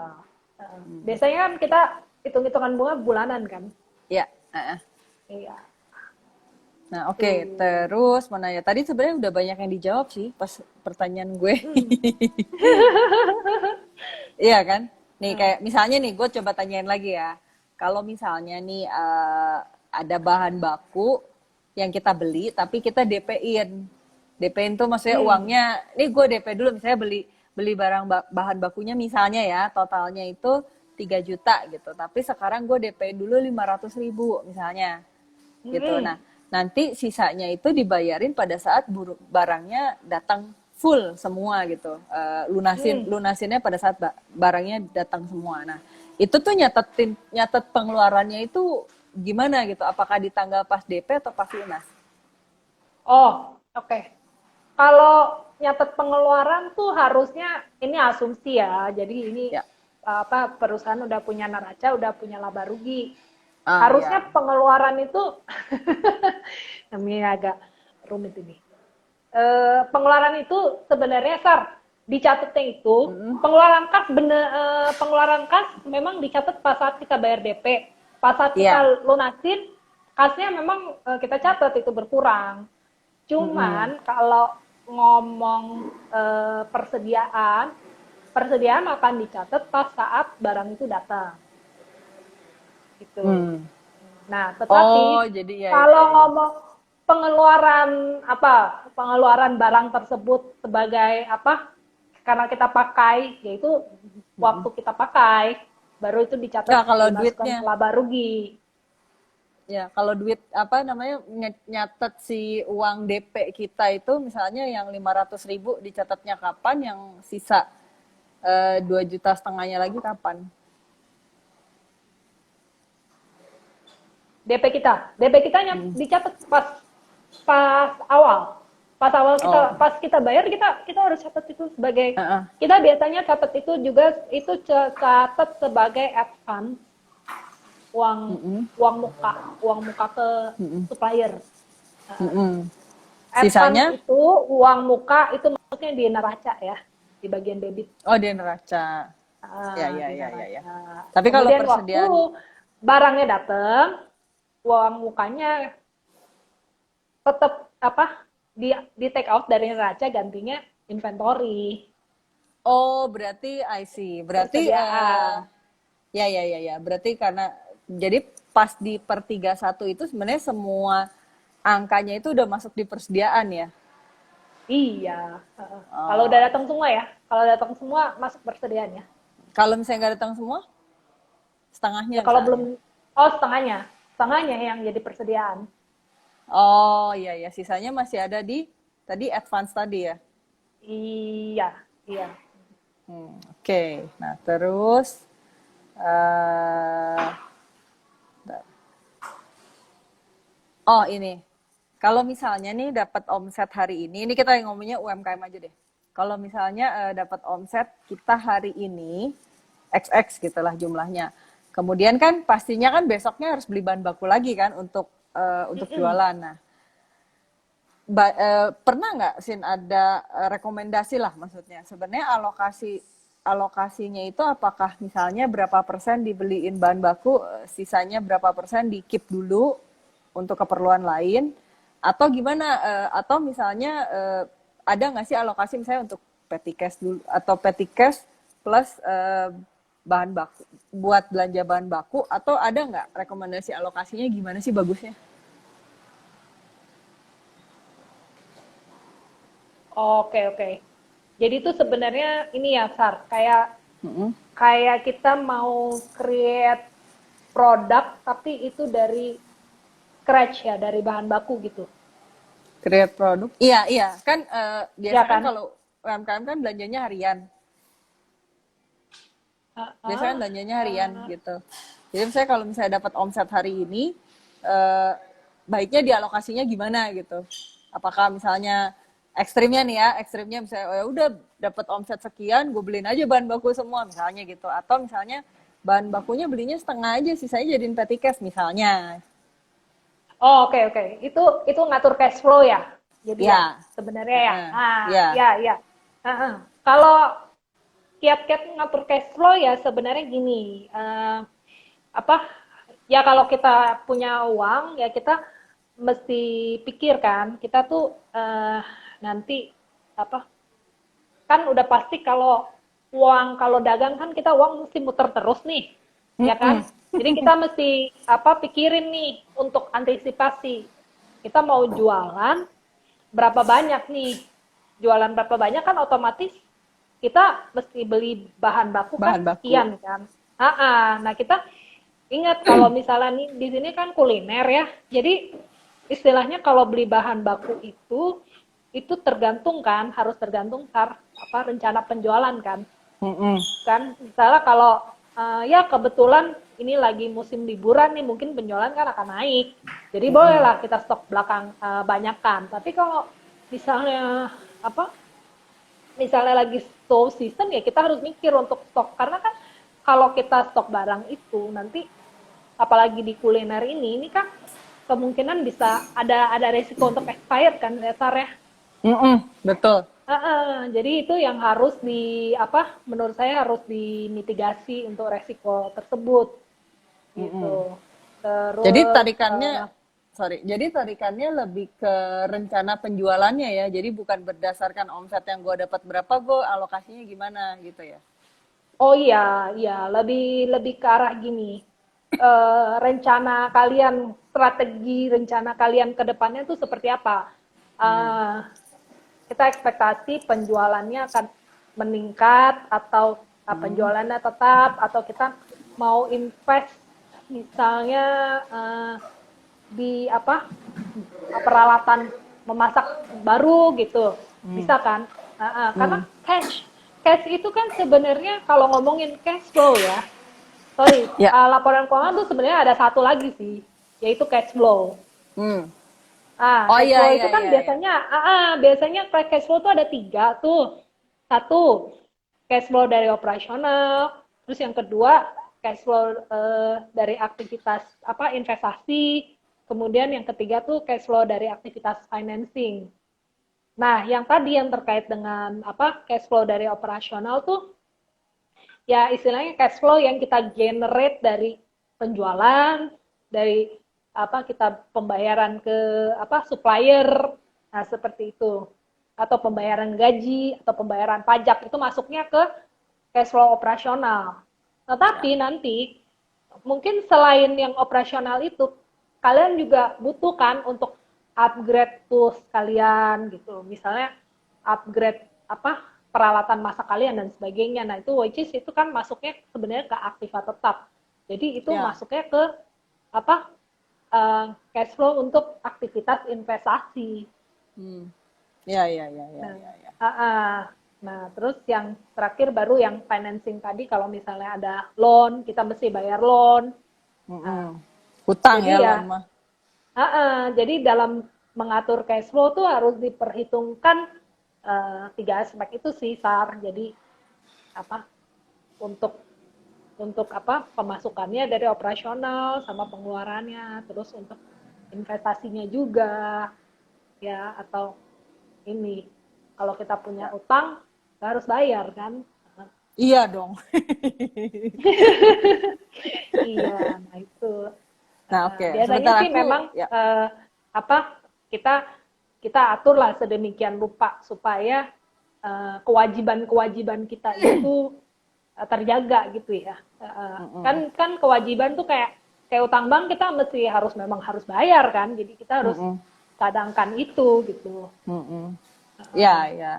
Biasanya kan kita hitung-hitungan bunga bulanan kan. Ya. Heeh. Iya, Nah, oke. tuh. Terus mana ya? Tadi sebenarnya udah banyak yang dijawab sih pas pertanyaan gue. Hmm. Iya kan? Nih Nah, kayak misalnya nih, gue coba tanyain lagi ya. Kalau misalnya nih ada bahan baku yang kita beli, tapi kita DP-in. DP-in tuh maksudnya hmm. uangnya, nih gue DP dulu, misalnya beli beli barang bahan bakunya misalnya ya, totalnya itu 3 juta gitu. Tapi sekarang gue DP-in dulu 500.000 misalnya gitu. Hmm. Nah, nanti sisanya itu dibayarin pada saat barangnya datang full semua gitu. Hmm. Lunasinnya pada saat barangnya datang semua. Nah, itu tuh nyatet pengeluarannya itu gimana gitu? Apakah di tanggal pas DP atau pas lunas? Oh, oke. Kalau nyatet pengeluaran tuh harusnya ini asumsi ya. Jadi ini Ya. apa perusahaan udah punya neraca, udah punya laba rugi. Ah, Harusnya ya. pengeluaran itu namanya agak rumit ini. Pengeluaran itu sebenarnya Sar, dicatatnya itu pengeluaran kas pengeluaran kas memang dicatat pas saat kita bayar DP. Pas saat kita lunasin kasnya memang kita catat itu berkurang. Cuman kalau ngomong persediaan akan dicatat pas saat barang itu datang. Gitu. Nah, tetapi kalau ngomong pengeluaran barang tersebut sebagai karena kita pakai, yaitu waktu kita pakai baru itu dicatat kalau duitnya laba rugi. Ya, kalau duit nyatet si uang DP kita itu misalnya yang 500.000 dicatatnya kapan, yang sisa 2,5 juta lagi kapan? DP kita dicatat pas awal kita pas kita bayar kita harus catat itu sebagai kita biasanya catat itu juga itu catat sebagai advance uang muka ke supplier. Sisanya itu uang muka itu maksudnya di neraca ya, di bagian debit. Oh, di neraca. Ya. Tapi kemudian kalau persediaan waktu barangnya datang, uang mukanya tetap di take out dari neraca, gantinya inventory. Oh, berarti I see. Berarti ya. Berarti karena jadi pas di per 31 itu sebenarnya semua angkanya itu udah masuk di persediaan ya? Iya. Kalau udah datang semua ya. Kalau datang semua masuk persediaan ya. Kalau misalnya nggak datang semua? Setengahnya? Ya, kalau belum, setengahnya. Setengahnya yang jadi persediaan. Oh iya, sisanya masih ada di tadi advance tadi ya? Iya. Oke. Nah terus ini kalau misalnya nih dapat omset hari ini kita ngomongnya UMKM aja deh. Kalau misalnya dapat omset kita hari ini XX gitulah jumlahnya, kemudian kan pastinya kan besoknya harus beli bahan baku lagi kan untuk jualan. Nah, pernah nggak Sin ada rekomendasi lah, maksudnya sebenarnya alokasinya itu apakah misalnya berapa persen dibeliin bahan baku, sisanya berapa persen di keep dulu untuk keperluan lain, atau gimana, atau misalnya ada nggak sih alokasi misalnya untuk petty cash dulu atau petty cash plus bahan baku buat belanja bahan baku, atau ada nggak rekomendasi alokasinya gimana sih bagusnya? Oke. Jadi itu sebenarnya ini ya, Sar, kayak kita mau create produk tapi itu dari scratch ya, dari bahan baku gitu. Create produk? Iya. Kan biasanya kan? kalau UMKM kan belanjanya harian. Biasanya kan belanjanya harian gitu. Jadi misalnya kalau misalnya dapat omset hari ini, baiknya dialokasinya gimana gitu? Apakah misalnya ekstrimnya misalnya ya udah dapat omset sekian, gue beliin aja bahan baku semua misalnya gitu, atau misalnya bahan bakunya belinya setengah aja, sisanya jadiin petty cash misalnya. Oke. Itu ngatur cash flow ya. Jadi sebenarnya ya. Kalau kiat-kiat ngatur cash flow ya sebenarnya gini, ya kalau kita punya uang ya kita mesti pikirkan, kita tuh nanti kan udah pasti kalau dagang kan kita uang mesti muter terus nih, ya kan? Jadi kita mesti pikirin nih untuk antisipasi. Kita mau jualan berapa banyak nih? Jualan berapa banyak kan otomatis kita mesti beli bahan baku sekian kan. Nah kita ingat kalau misalnya nih di sini kan kuliner ya. Jadi istilahnya kalau beli bahan baku itu tergantung kan, harus tergantung rencana penjualan kan. Kan misalnya kalau ya kebetulan ini lagi musim liburan nih, mungkin penjualan kan akan naik. Jadi bolehlah kita stok belakang banyakkan. Tapi kalau misalnya misalnya lagi slow season ya kita harus mikir untuk stok, karena kan kalau kita stok barang itu nanti apalagi di kuliner ini kan kemungkinan bisa ada resiko untuk expired kan dasarnya. Betul. Jadi itu yang harus menurut saya harus dimitigasi untuk resiko tersebut Mm-mm. gitu. Jadi Terus jadi tarikannya lebih ke rencana penjualannya ya. Jadi bukan berdasarkan omset yang gue dapat berapa, gue alokasinya gimana gitu ya. oh iya, iya, lebih lebih ke arah gini. Rencana kalian, strategi rencana kalian ke depannya itu seperti apa? Hmm. Eh, kita ekspektasi penjualannya akan meningkat atau Hmm. penjualannya tetap atau kita mau invest misalnya di peralatan memasak baru gitu Hmm. bisa kan. Karena Hmm. cash itu kan sebenarnya kalau ngomongin cash flow ya, sorry, Ya. laporan keuangan tuh sebenarnya ada satu lagi sih, yaitu cash flow. Hmm. Oh Cash iya flow itu iya kan iya iya. biasanya cash flow itu ada tiga tuh. Satu, cash flow dari operasional. Terus yang kedua, cash flow dari aktivitas investasi. Kemudian yang ketiga tuh cash flow dari aktivitas financing. Nah, yang tadi yang terkait dengan cash flow dari operasional tuh ya istilahnya cash flow yang kita generate dari penjualan, dari kita pembayaran ke supplier, nah seperti itu, atau pembayaran gaji atau pembayaran pajak itu masuknya ke cash flow operasional. Ya. Tetapi nanti mungkin selain yang operasional itu kalian juga butuh kan untuk upgrade tools kalian gitu, misalnya upgrade peralatan masak kalian dan sebagainya. Nah itu which is itu kan masuknya sebenarnya ke aktiva tetap. Jadi itu Ya. masuknya ke apa cash flow untuk aktivitas investasi. Hmm. Ya ya ya ya Nah, ya ya. nah terus yang terakhir baru yang financing tadi kalau misalnya ada loan kita mesti bayar loan. Nah, Mm-mm. Hutang jadi ya ya loan mah. jadi dalam mengatur cash flow tuh harus diperhitungkan tiga aspek itu sih Sar. Jadi apa untuk pemasukannya dari operasional sama pengeluarannya, terus untuk investasinya juga ya atau ini kalau kita punya Ya. utang harus bayar kan. Iya dong. Iya, nah itu. Nah, oke. Biasanya Sebentar sih aku memang ya. apa kita kita aturlah sedemikian rupa supaya kewajiban-kewajiban kita itu terjaga gitu ya. Mm-mm. Kan kewajiban tuh kayak kayak utang bank kita mesti memang harus bayar kan. Jadi kita harus Mm-mm. cadangkan itu gitu. Mm-mm. Ya, ya.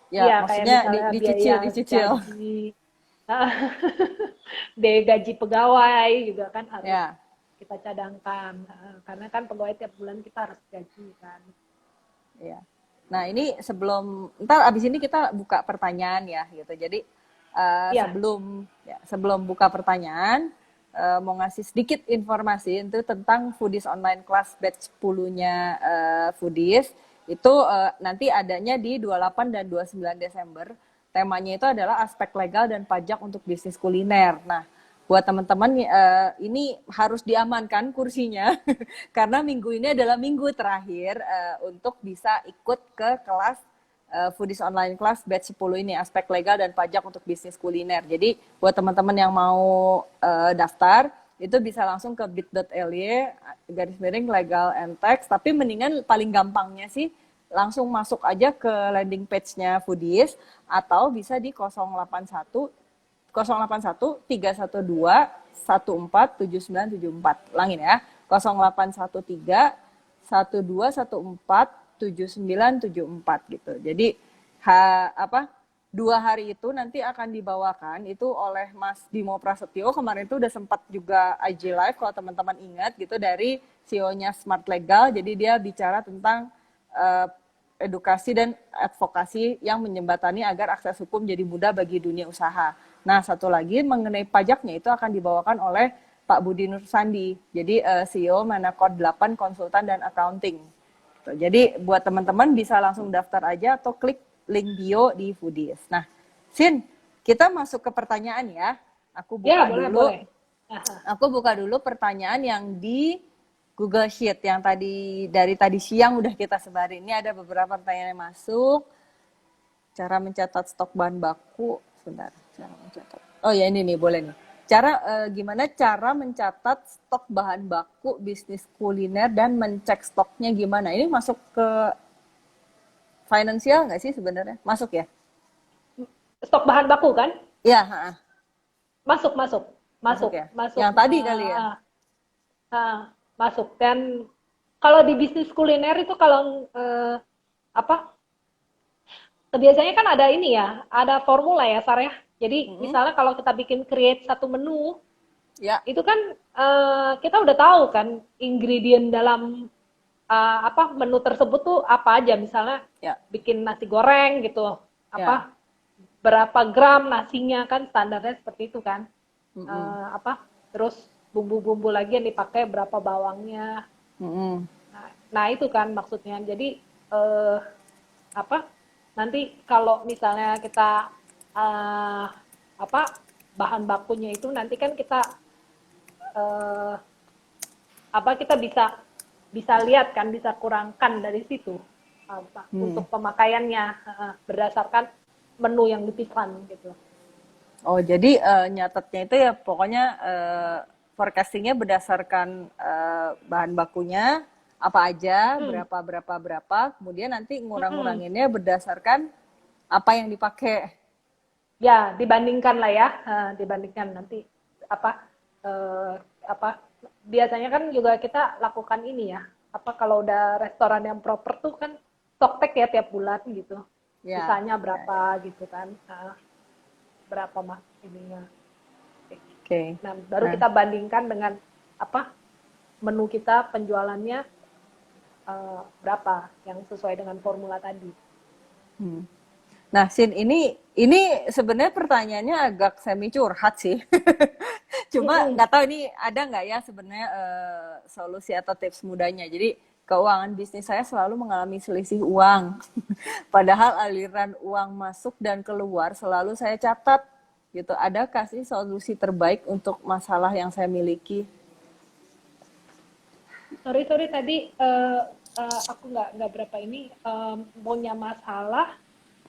Ya, Iya, kayak maksudnya misalnya biaya dicicil, dicicil. gaji, biaya gaji pegawai juga kan harus Ya. kita cadangkan. Karena kan pegawai tiap bulan kita harus gaji kan. Iya. Nah, ini ntar abis ini kita buka pertanyaan ya gitu. Jadi Iya, sebelum buka pertanyaan, mau ngasih sedikit informasi itu tentang Foodies Online Class batch 10-nya Foodies. Itu nanti adanya di 28 dan 29 Desember. Temanya itu adalah aspek legal dan pajak untuk bisnis kuliner. Nah, buat teman-teman ini harus diamankan kursinya karena minggu ini adalah minggu terakhir untuk bisa ikut ke kelas Foodies Online Class batch 10 ini, aspek legal dan pajak untuk bisnis kuliner. Jadi buat teman-teman yang mau daftar itu bisa langsung ke bit.ly garis miring legal and tax, tapi mendingan paling gampangnya sih langsung masuk aja ke landing page-nya Foodies atau bisa di 081 081 312 147974. Ulangin ya. 0813 1214 7974 gitu. Jadi dua hari itu nanti akan dibawakan itu oleh Mas Bimo Prasetyo. Kemarin itu udah sempat juga IG live kalau teman-teman ingat gitu dari CEO-nya Smart Legal. Jadi dia bicara tentang uh, edukasi dan advokasi yang menjembatani agar akses hukum jadi mudah bagi dunia usaha. Nah, satu lagi mengenai pajaknya itu akan dibawakan oleh Pak Budi Nur Sandi. Jadi CEO Manakod 8 Konsultan dan Accounting. Jadi buat teman-teman bisa langsung daftar aja atau klik link bio di Foodies. Nah, Sin, kita masuk ke pertanyaan ya. Aku ya buka boleh dulu. boleh. Aku buka dulu pertanyaan yang di Google Sheet yang dari tadi siang udah kita sebarin. Ini ada beberapa pertanyaan yang masuk. Cara mencatat stok bahan baku. Sebentar, cara mencatat. Oh ya ini nih boleh nih. Gimana cara mencatat stok bahan baku bisnis kuliner dan mencek stoknya gimana? Ini masuk ke finansial nggak sih sebenarnya? Masuk ya? Stok bahan baku kan? Iya, Masuk, masuk, masuk masuk, ya. masuk. Yang tadi kali ya. Masuk. Dan kalau di bisnis kuliner itu kalau apa? Biasanya kan ada ini ya, ada formula ya, Sar ya. Jadi misalnya kalau kita bikin create satu menu, Ya, itu kan kita udah tahu kan ingredient dalam menu tersebut tuh apa aja. Misalnya ya, bikin nasi goreng gitu, ya. berapa gram nasinya kan standarnya seperti itu kan. Mm-mm. Terus bumbu-bumbu lagi yang dipakai berapa bawangnya. Mm-mm. Nah itu kan maksudnya. Jadi eh, apa nanti kalau misalnya kita eh, apa bahan bakunya itu nanti kan kita eh, kita bisa bisa lihat kan, bisa kurangkan dari situ untuk pemakaiannya berdasarkan menu yang dipesan gitu. Oh, jadi nyatetnya itu ya pokoknya forecastingnya berdasarkan bahan bakunya apa aja, Hmm. berapa, kemudian nanti Mm-mm. ngurang-nguranginnya berdasarkan apa yang dipakai. Ya dibandingkan lah ya, dibandingkan nanti apa eh, apa biasanya kan juga kita lakukan ini ya, kalau udah restoran yang proper tuh kan stock take ya tiap bulan gitu, Ya, sisanya ya, ya. berapa gitu kan, berapa mas ininya. Oke. Nah baru Nah, kita bandingkan dengan menu kita penjualannya berapa yang sesuai dengan formula tadi. nah, Sin, ini sebenarnya pertanyaannya agak semi curhat sih. Cuma Mm-mm. nggak tahu ini ada nggak ya sebenarnya solusi atau tips mudanya. Jadi keuangan bisnis saya selalu mengalami selisih uang. Padahal aliran uang masuk dan keluar selalu saya catat gitu. Adakah sih solusi terbaik untuk masalah yang saya miliki? Sorry tadi aku nggak berapa ini punya masalah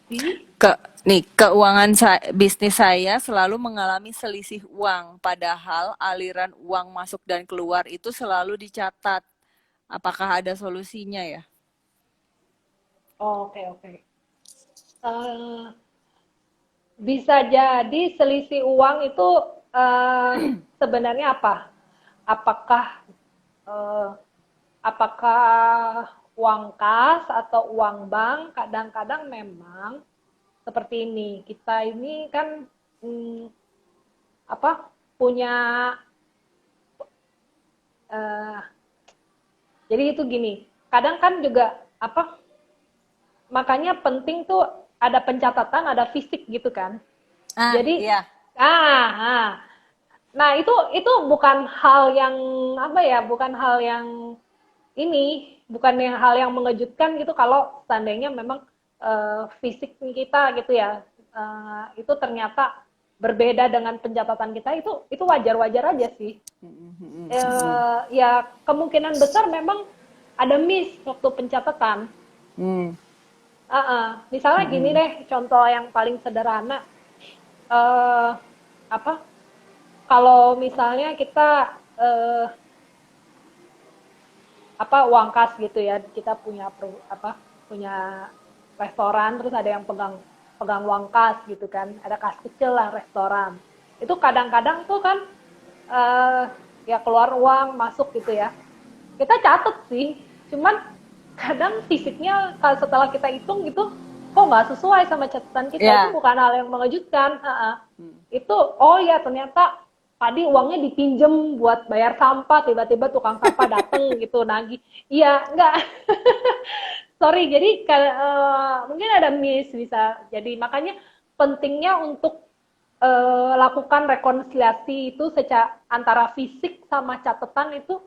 di. Ke nih keuangan bisnis saya selalu mengalami selisih uang, padahal aliran uang masuk dan keluar itu selalu dicatat. Apakah ada solusinya ya? Oke, oke. Eh, Bisa jadi selisih uang itu eh, sebenarnya apa? Apakah eh, apakah uang kas atau uang bank? Kadang-kadang memang seperti ini. Kita ini kan hmm, punya eh, jadi itu gini. Kadang kan juga makanya penting tuh ada pencatatan, ada fisik gitu kan. Ah, Jadi iya. ah, ah. Nah itu bukan hal yang bukan hal yang bukan yang hal yang mengejutkan gitu kalau seandainya memang fisik kita gitu ya, itu ternyata berbeda dengan pencatatan kita, itu wajar-wajar aja sih. Ya kemungkinan besar memang ada miss waktu pencatatan. Hmm. Misalnya gini deh, contoh yang paling sederhana, eh, apa kalau misalnya kita uang kas gitu ya, kita punya punya restoran, terus ada yang pegang pegang uang kas gitu kan, ada kas kecil lah restoran. Itu kadang-kadang tuh kan eh, ya keluar uang masuk gitu ya, kita catat sih, cuman kadang fisiknya setelah kita hitung gitu kok nggak sesuai sama catatan kita. Itu Ya. bukan hal yang mengejutkan. Itu oh ya ternyata tadi uangnya dipinjem buat bayar sampah, tiba-tiba tukang sampah dateng gitu nagih. Iya enggak. Sorry, jadi mungkin ada miss, bisa jadi. Makanya pentingnya untuk lakukan rekonsiliasi itu secara antara fisik sama catatan itu,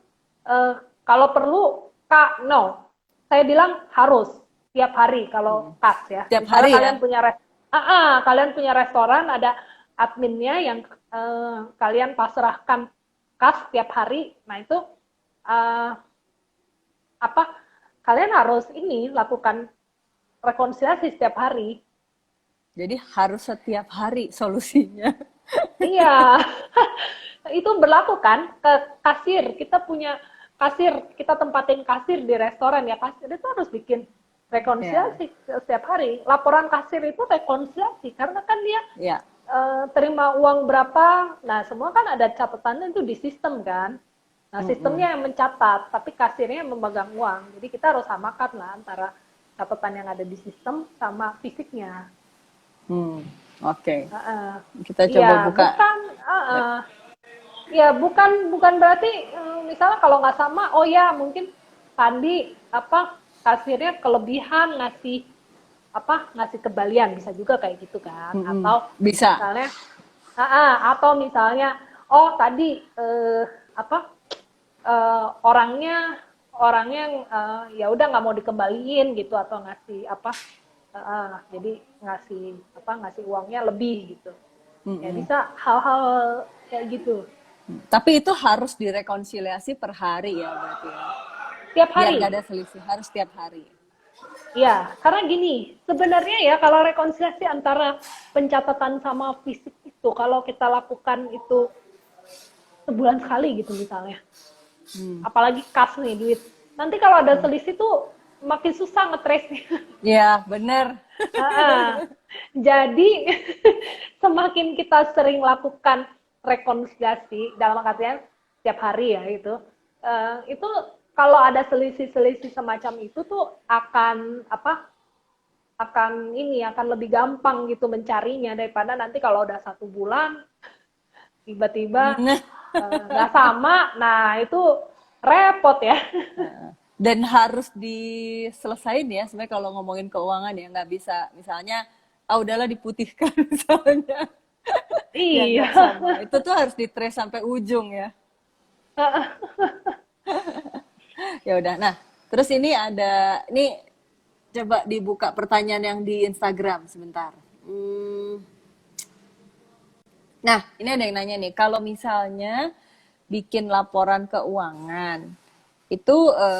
kalau perlu Kak, no. Saya bilang harus tiap hari kalau kas ya. Tiap Misalnya hari ya? kalian punya restoran, ada adminnya yang kalian pasrahkan kas tiap hari. Nah itu uh, apa kalian harus ini lakukan rekonsiliasi setiap hari. Jadi harus setiap hari solusinya. Iya, itu berlaku kan ke kasir. Kita punya kasir, kita tempatin kasir di restoran ya. Kasir itu harus bikin Ya, rekonsiliasi setiap hari. Laporan kasir itu rekonsiliasi karena kan dia ya. terima uang berapa. Nah, semua kan ada catatannya itu di sistem kan. Nah, Mm-mm. sistemnya yang mencatat, tapi kasirnya yang memegang uang. Jadi kita harus samakan lah antara catatan yang ada di sistem sama fisiknya. Oke. Uh, Kita coba Iya, buka. bukan, Ya. ya bukan berarti misalnya kalau nggak sama, oh ya mungkin tadi apa kasirnya kelebihan ngasih apa ngasih kembalian bisa juga kayak gitu kan, Mm-mm. atau Bisa. misalnya atau misalnya oh tadi apa orangnya orangnya ya udah nggak mau dikembaliin gitu atau ngasih apa jadi ngasih uangnya lebih gitu ya Mm-mm. bisa hal-hal kayak gitu Tapi itu harus direkonsiliasi per hari ya berarti ya. tiap Biar nggak hari. ada selisih, harus tiap hari. Ya, karena gini, sebenarnya ya kalau rekonsiliasi antara pencatatan sama fisik itu, kalau kita lakukan itu sebulan sekali gitu misalnya, Hmm. apalagi kas nih duit, nanti kalau ada selisih tuh makin susah ngetrace. Ya, bener. Jadi semakin kita sering lakukan rekonsiliasi dalam artian tiap hari ya itu kalau ada selisih-selisih semacam itu tuh akan apa akan lebih gampang gitu mencarinya daripada nanti kalau udah 1 bulan tiba-tiba Nah, nggak sama, nah itu repot ya. dan harus diselesain ya sebenarnya kalau ngomongin keuangan ya nggak bisa misalnya udahlah diputihkan misalnya yang Iya. nggak sama itu tuh harus ditrace sampai ujung ya. Ya udah, nah terus ini coba dibuka pertanyaan yang di Instagram sebentar. Nah, ini ada yang nanya nih, kalau misalnya bikin laporan keuangan, itu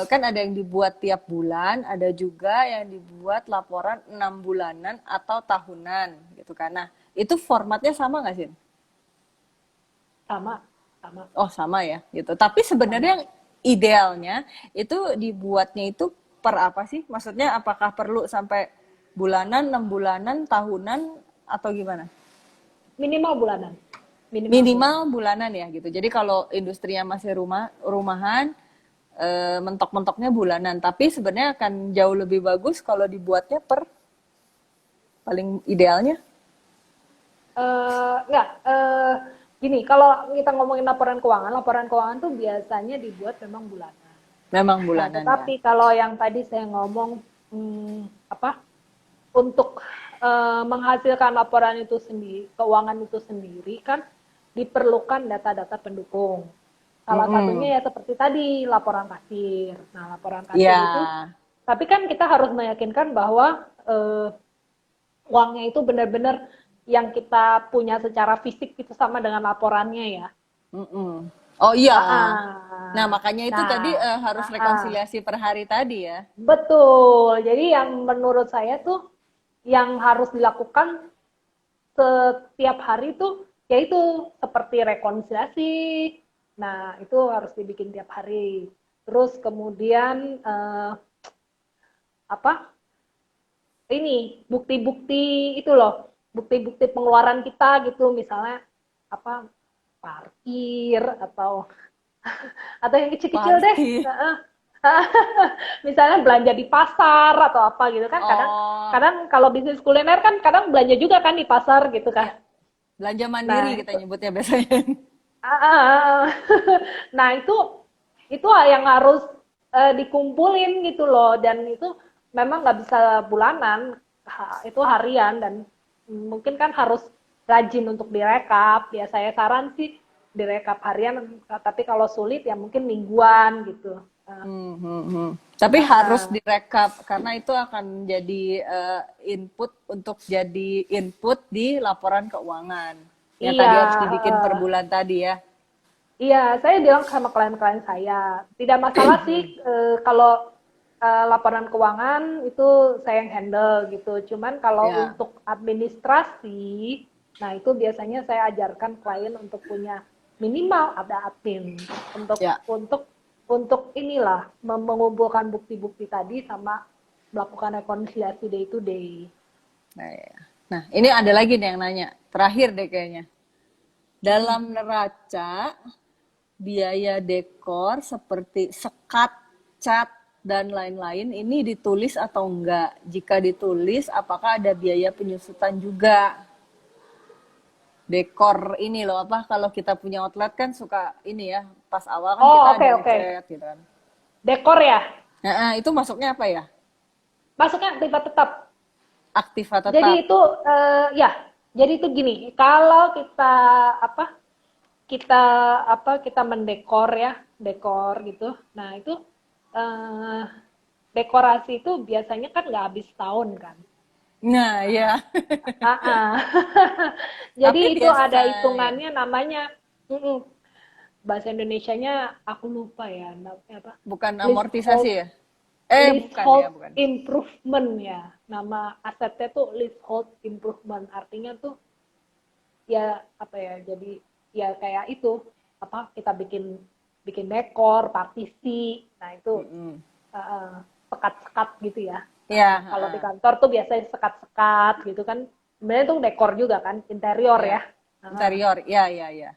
kan ada yang dibuat tiap bulan, ada juga yang dibuat laporan 6 bulanan atau tahunan, gitu kan. Nah, itu formatnya sama nggak sih? Sama, sama, Oh, sama ya, gitu. Tapi sebenarnya sama. yang idealnya itu dibuatnya itu per apa sih? Maksudnya apakah perlu sampai bulanan, 6 bulanan, tahunan, atau gimana? Minimal bulanan, minimal Minimal bulanan. bulanan ya gitu. Jadi kalau industrinya masih rumahan, mentok-mentoknya bulanan. Tapi sebenarnya akan jauh lebih bagus kalau dibuatnya per paling idealnya. Enggak, gini, kalau kita ngomongin laporan keuangan tuh biasanya dibuat memang bulanan. Memang Nah, bulanan ya. tetapi kalau yang tadi saya ngomong apa untuk menghasilkan laporan itu sendiri, keuangan itu sendiri kan diperlukan data-data pendukung. Salah Mm-mm. satunya ya seperti tadi laporan kasir. Nah, laporan kasir Ya, itu, tapi kan kita harus meyakinkan bahwa uangnya itu benar-benar yang kita punya secara fisik itu sama dengan laporannya ya. mm-mm. Oh iya. Nah Ah, makanya itu tadi nah, harus ah, rekonsiliasi per hari tadi ya. betul. Jadi yang menurut saya tuh yang harus dilakukan setiap hari tuh yaitu seperti rekonsiliasi. Nah, itu harus dibikin tiap hari. Terus kemudian apa? Ini bukti-bukti itu loh, bukti-bukti pengeluaran kita gitu, misalnya apa? Parkir atau yang kecil-kecil deh. Parkir. Misalnya belanja di pasar atau apa gitu kan kadang Oh, kadang kalau bisnis kuliner kan kadang belanja juga kan di pasar gitu kan. iya. Belanja mandiri Nah, kita itu nyebutnya biasanya. nah itu yang harus dikumpulin gitu loh dan itu memang nggak bisa bulanan, itu harian dan mungkin kan harus rajin untuk direkap. Ya saya saran sih direkap harian, tapi kalau sulit ya mungkin mingguan gitu. Hmm, hmm, hmm. Tapi harus direkap karena itu akan jadi input untuk jadi input di laporan keuangan. Yang Iya, tadi harus dibikin per bulan tadi ya. iya, saya bilang sama klien-klien saya, tidak masalah sih kalau laporan keuangan itu saya yang handle gitu. Cuman kalau Ya, untuk administrasi, nah itu biasanya saya ajarkan klien untuk punya minimal ada admin untuk ya. untuk untuk inilah mengumpulkan bukti-bukti tadi sama melakukan rekonsiliasi day to day. Nah, ya. Nah, ini ada lagi nih yang nanya. Terakhir deh kayaknya. Mm-mm. Dalam neraca, biaya dekor seperti sekat, cat, dan lain-lain ini ditulis atau enggak? Jika ditulis, apakah ada biaya penyusutan juga? Dekor ini loh, apa kalau kita punya outlet kan suka ini ya, pas awal kan Oh, kita oke ada oke. ngecat gitu kan. Dekor ya. Nah, itu masuknya apa ya? Masuknya aktivitas tetap. Aktiva Jadi tetap. itu ya, jadi itu gini, kalau kita apa kita kita mendekor ya, dekor gitu. Nah, itu eh, dekorasi itu biasanya kan nggak habis tahun kan. Nah, ya. Ah, ah. Tapi Jadi itu biasa ada ya. hitungannya namanya bahasa Indonesianya aku lupa ya, namanya apa? Bukan amortisasi Leasehold ya? Bukan ya, leasehold bukan. improvement ya. Nama asetnya tuh leasehold improvement. Artinya tuh ya apa ya? Jadi ya kayak itu apa kita bikin bikin dekor, partisi. Nah, itu Mm-mm. sekat-sekat gitu ya. Ya, Kalau di kantor tuh biasanya sekat-sekat gitu kan. Sebenarnya tuh dekor juga kan, interior ya. ya. Interior, ya, ya, ya.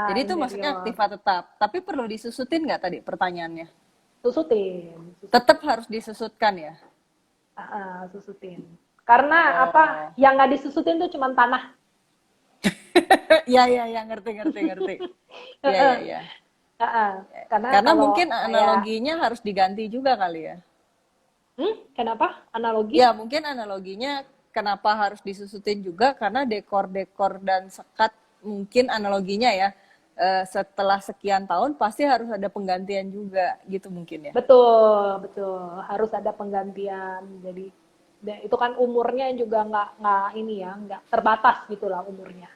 Jadi itu maksudnya Interior. aktiva tetap. Tapi perlu disusutin nggak tadi pertanyaannya? Susutin, Tetap susutin. harus disusutkan ya? Susutin. Karena apa? Oh. Yang nggak disusutin tuh cuma tanah. Ya, ya, ya, ngerti, ngerti, ngerti. Ya, ya, ya. Karena Karena kalau mungkin kayak, analoginya harus diganti juga kali ya. kenapa? Ya, Analogi? mungkin analoginya kenapa harus disusutin juga karena dekor-dekor dan sekat mungkin analoginya ya setelah sekian tahun pasti harus ada penggantian juga gitu mungkin ya. Betul, betul. Harus ada penggantian. Jadi, itu kan umurnya juga nggak ini ya, nggak terbatas gitulah umurnya.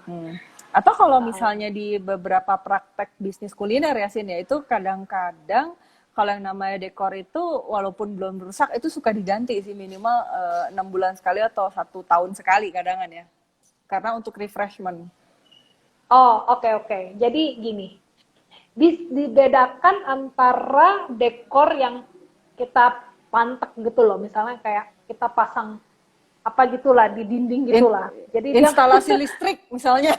Hmm. Atau kalau misalnya di beberapa praktek bisnis kuliner ya Sin ya, itu kadang-kadang kalau yang namanya dekor itu walaupun belum rusak itu suka diganti sih minimal 6 bulan sekali atau 1 tahun sekali kadangan ya. Karena untuk refreshment. Oh, oke oke. Jadi gini, dibedakan antara dekor yang kita pantek gitu loh, misalnya kayak kita pasang apa gitulah di dinding In, gitulah. Jadi dia, instalasi listrik misalnya.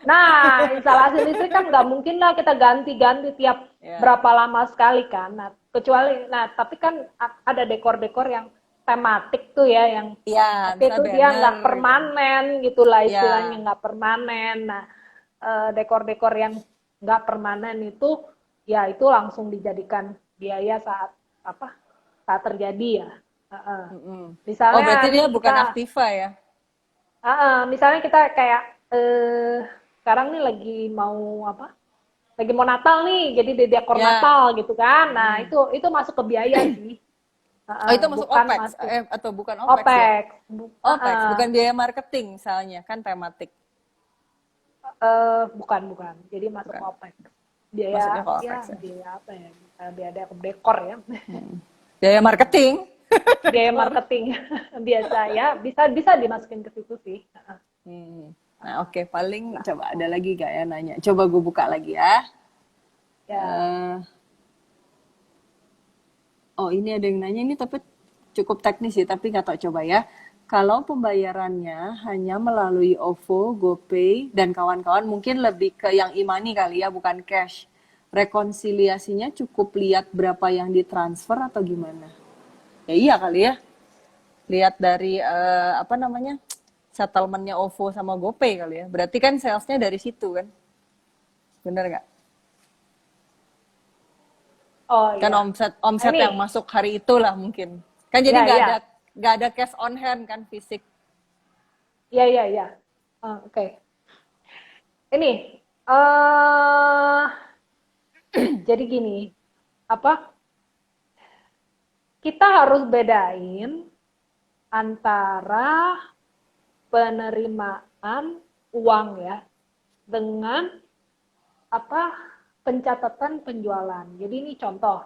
nah instalasi listrik kan nggak mungkin lah kita ganti-ganti tiap Ya, berapa lama sekali kan. Nah kecuali, nah tapi kan ada dekor-dekor yang tematik tuh ya, yang ya, tapi misalnya itu dia banner nggak gitu. permanen gitulah istilahnya, Ya, nggak permanen. Nah dekor-dekor yang nggak permanen itu ya itu langsung dijadikan biaya saat apa saat terjadi ya. mm-mm. Oh berarti Misalnya dia nih bukan kita, aktiva ya? misalnya kita kayak sekarang nih lagi mau apa? Lagi mau Natal nih, jadi di dekor Ya, Natal gitu kan. Nah mm. itu masuk ke biaya sih. Oh itu masuk Bukan OPEX masuk atau bukan OPEX ya? OPEX. OPEX, bukan biaya marketing misalnya, kan tematik. Bukan bukan. Jadi masuk Bukan, OPEX. Biaya masuknya ke OPEX ya ya. biaya apa ya? Biaya dekor ya. Biaya marketing, Biaya dekor. marketing biasa ya, bisa bisa dimasukin ke situ sih. Hmm. Nah oke, paling coba ada lagi gak ya nanya? Coba gue buka lagi ya. Ya. Eh, oh ini ada yang nanya ini tapi cukup teknis sih, tapi nggak tahu coba ya. Kalau pembayarannya hanya melalui OVO, GoPay, dan kawan-kawan mungkin lebih ke yang e-money kali ya, bukan cash. Rekonsiliasinya cukup lihat berapa yang ditransfer atau gimana? Ya iya kali ya. Lihat dari apa namanya settlementnya OVO sama GoPay kali ya. Berarti kan salesnya dari situ kan, bener nggak? Oh Kan iya. omset Nah, omset yang ini, masuk hari itulah mungkin. Kan jadi ya ya, nggak ada cash on hand kan fisik. ya ya ya. Oke. Ini, eh jadi gini, apa? Kita harus bedain antara penerimaan uang ya dengan apa pencatatan penjualan. Jadi ini contoh.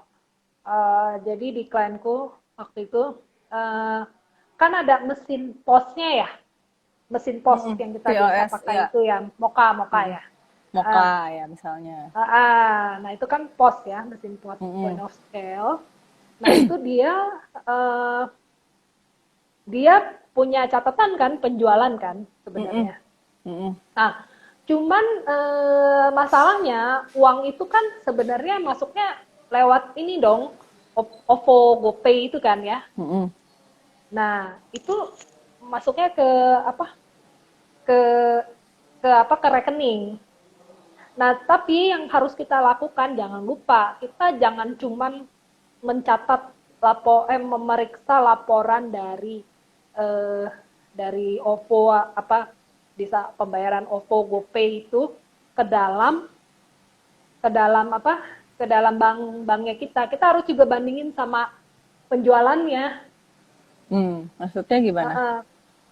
Jadi di klienku waktu itu eh, kan ada mesin posnya ya, mesin pos yang kita biasa POS, pakai ya. itu ya, Moka Mm-mm. ya. Moka ya misalnya. Nah itu kan pos ya, mesin pos point Mm-mm. of sale. Nah itu eh, dia punya catatan kan penjualan kan Mm-mm. sebenarnya. Mm-mm. Nah, cuman masalahnya uang itu kan sebenarnya masuknya lewat ini dong, OVO, GoPay itu kan ya. Mm-mm. Nah, itu masuknya ke apa? Ke ke rekening. Nah, tapi yang harus kita lakukan jangan lupa, kita jangan cuman mencatat memeriksa laporan eh, dari OVO apa bisa pembayaran OVO GoPay itu ke dalam ke dalam apa ke dalam banknya kita harus juga bandingin sama penjualannya. Maksudnya gimana? Uh,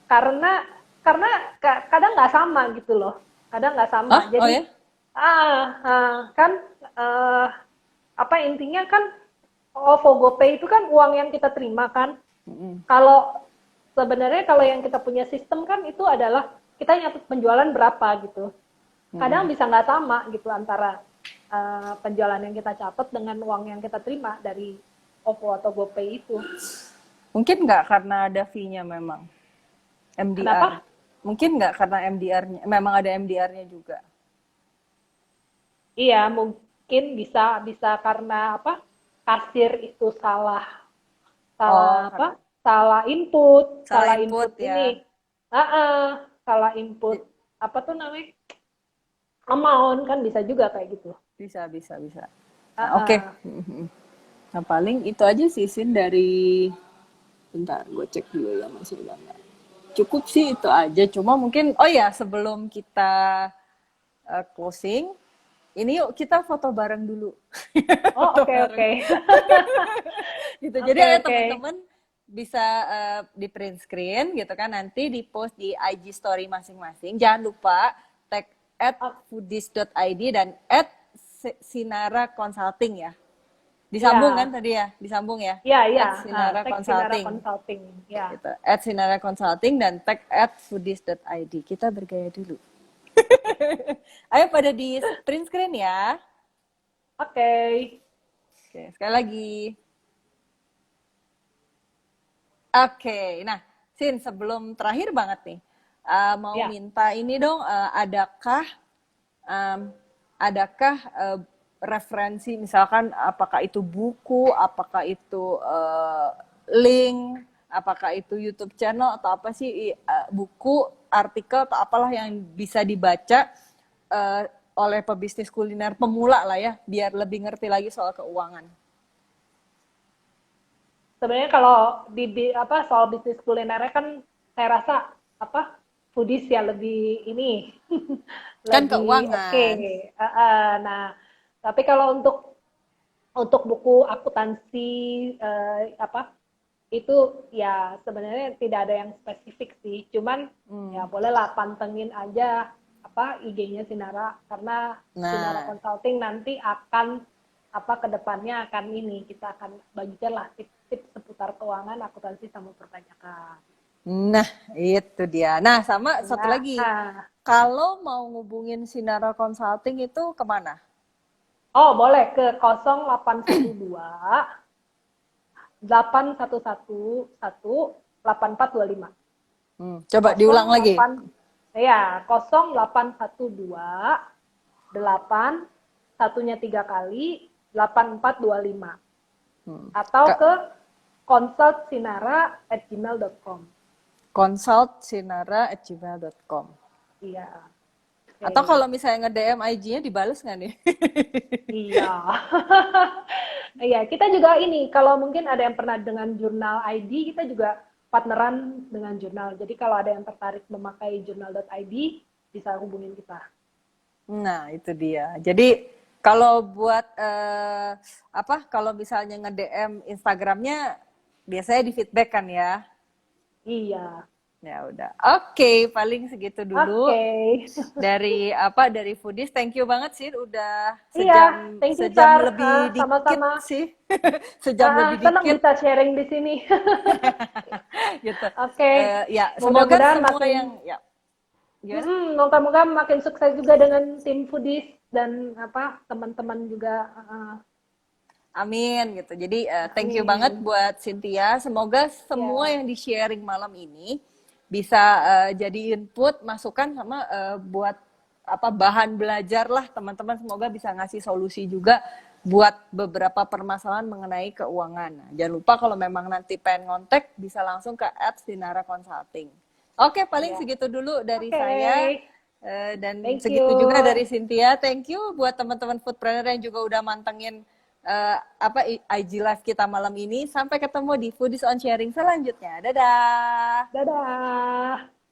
karena karena kadang nggak sama gitu loh, kadang nggak sama Oh, oh jadi ya? kan uh, apa intinya kan OVO GoPay itu kan uang yang kita terima kan. Mm-mm. Kalau sebenarnya kalau yang kita punya sistem kan itu adalah kita nyatet penjualan berapa gitu. Kadang Mm-mm. bisa nggak sama gitu antara penjualan yang kita catat dengan uang yang kita terima dari OVO atau GoPay itu. Mungkin nggak karena ada fee-nya memang. MDR. Kenapa? Mungkin nggak karena MDR-nya. Memang ada MDR-nya juga. Iya, mungkin bisa bisa karena apa? Kasir itu salah salah Oh, apa? Salah input, salah salah input input ini. ya. Salah input apa tuh namanya? Amount kan bisa juga kayak gitu. Bisa, bisa, bisa. Ah, Nah, oke. ah. Nah, paling itu aja sih, Sin, dari... Bentar, gue cek dulu ya masih udah nggak. Cukup sih itu aja. Cuma mungkin, oh ya, sebelum kita closing, ini yuk kita foto bareng dulu. Oh, Foto oke bareng. oke. Gitu. Jadi Oke ada oke. teman-teman bisa di print screen gitu kan, nanti di post di IG story masing-masing. Jangan lupa tag @foodies.id dan @sinara consulting ya. Disambung kan Ya, tadi ya? Disambung ya? ya, ya. @sinara Tag Sinara consulting. Consulting. Ya. Gitu. @sinara consulting dan tag @foodies.id. Kita bergaya dulu. Ayo pada di print screen ya. Oke. Oke, sekali lagi. Oke, nah, Sin, sebelum terakhir banget nih, mau Ya. minta ini dong, em, adakah referensi, misalkan apakah itu buku, apakah itu link, apakah itu YouTube channel atau apa sih, buku, artikel atau apalah yang bisa dibaca oleh pebisnis kuliner pemula lah ya, biar lebih ngerti lagi soal keuangan. Sebenarnya kalau apa soal bisnis kulinernya kan saya rasa apa foodies ya lebih ini Kan lebih oke. keuangan. Nah, tapi kalau untuk buku akuntansi apa itu ya sebenarnya tidak ada yang spesifik sih. Cuman ya bolehlah pantengin aja apa IG-nya Sinara karena Sinara Nah, Consulting nanti akan apa kedepannya akan ini kita akan bagikan lah tips-tips seputar keuangan, akuntansi sama perpajakan. Nah, itu dia. Nah, sama satu Nah, lagi. Kalau mau ngubungin Sinara Consulting itu kemana? oh boleh ke 0812 8111 8425. Coba diulang lagi. 08 ya 0812 8 satunya 3 kali 8425 atau ke consultsinara@gmail.com. Consultsinara@gmail.com. Iya. Okay. Atau kalau misalnya nge-DM IG-nya dibales nggak nih? Iya. Iya, kita juga ini kalau mungkin ada yang pernah dengan jurnal ID, kita juga partneran dengan jurnal. Jadi kalau ada yang tertarik memakai jurnal.id bisa hubungin kita. Nah, itu dia. Jadi kalau buat apa? Kalau misalnya nge-DM Instagramnya biasanya di feedback kan ya? Iya. Ya udah. Oke, paling segitu dulu Oke. dari Foodies. Thank you banget sih udah Iya, thank you sejam Sar. lebih dikit Sama-sama. sih. Sejam lebih Senang dikit bisa sharing di sini. gitu. Oke, Ya, semoga mudah-mudahan semua yang makin, ya gimana? moga-moga makin sukses juga dengan tim Foodies dan teman-teman juga. Amin gitu. Jadi thank you banget Amin. buat Cynthia. Semoga semua Ya, yang di-sharing malam ini bisa jadi input, masukan sama buat bahan belajar lah teman-teman. Semoga bisa ngasih solusi juga buat beberapa permasalahan mengenai keuangan. Nah, jangan lupa kalau memang nanti pengen ngontek bisa langsung ke @dinara Consulting. Oke, paling ya. segitu dulu dari Oke, saya. Dan thank you. segitu juga dari Cynthia. Thank you buat teman-teman foodpreneur yang juga udah mantengin IG live kita malam ini. Sampai ketemu di Foodies on Sharing selanjutnya. Dadah. Dadah.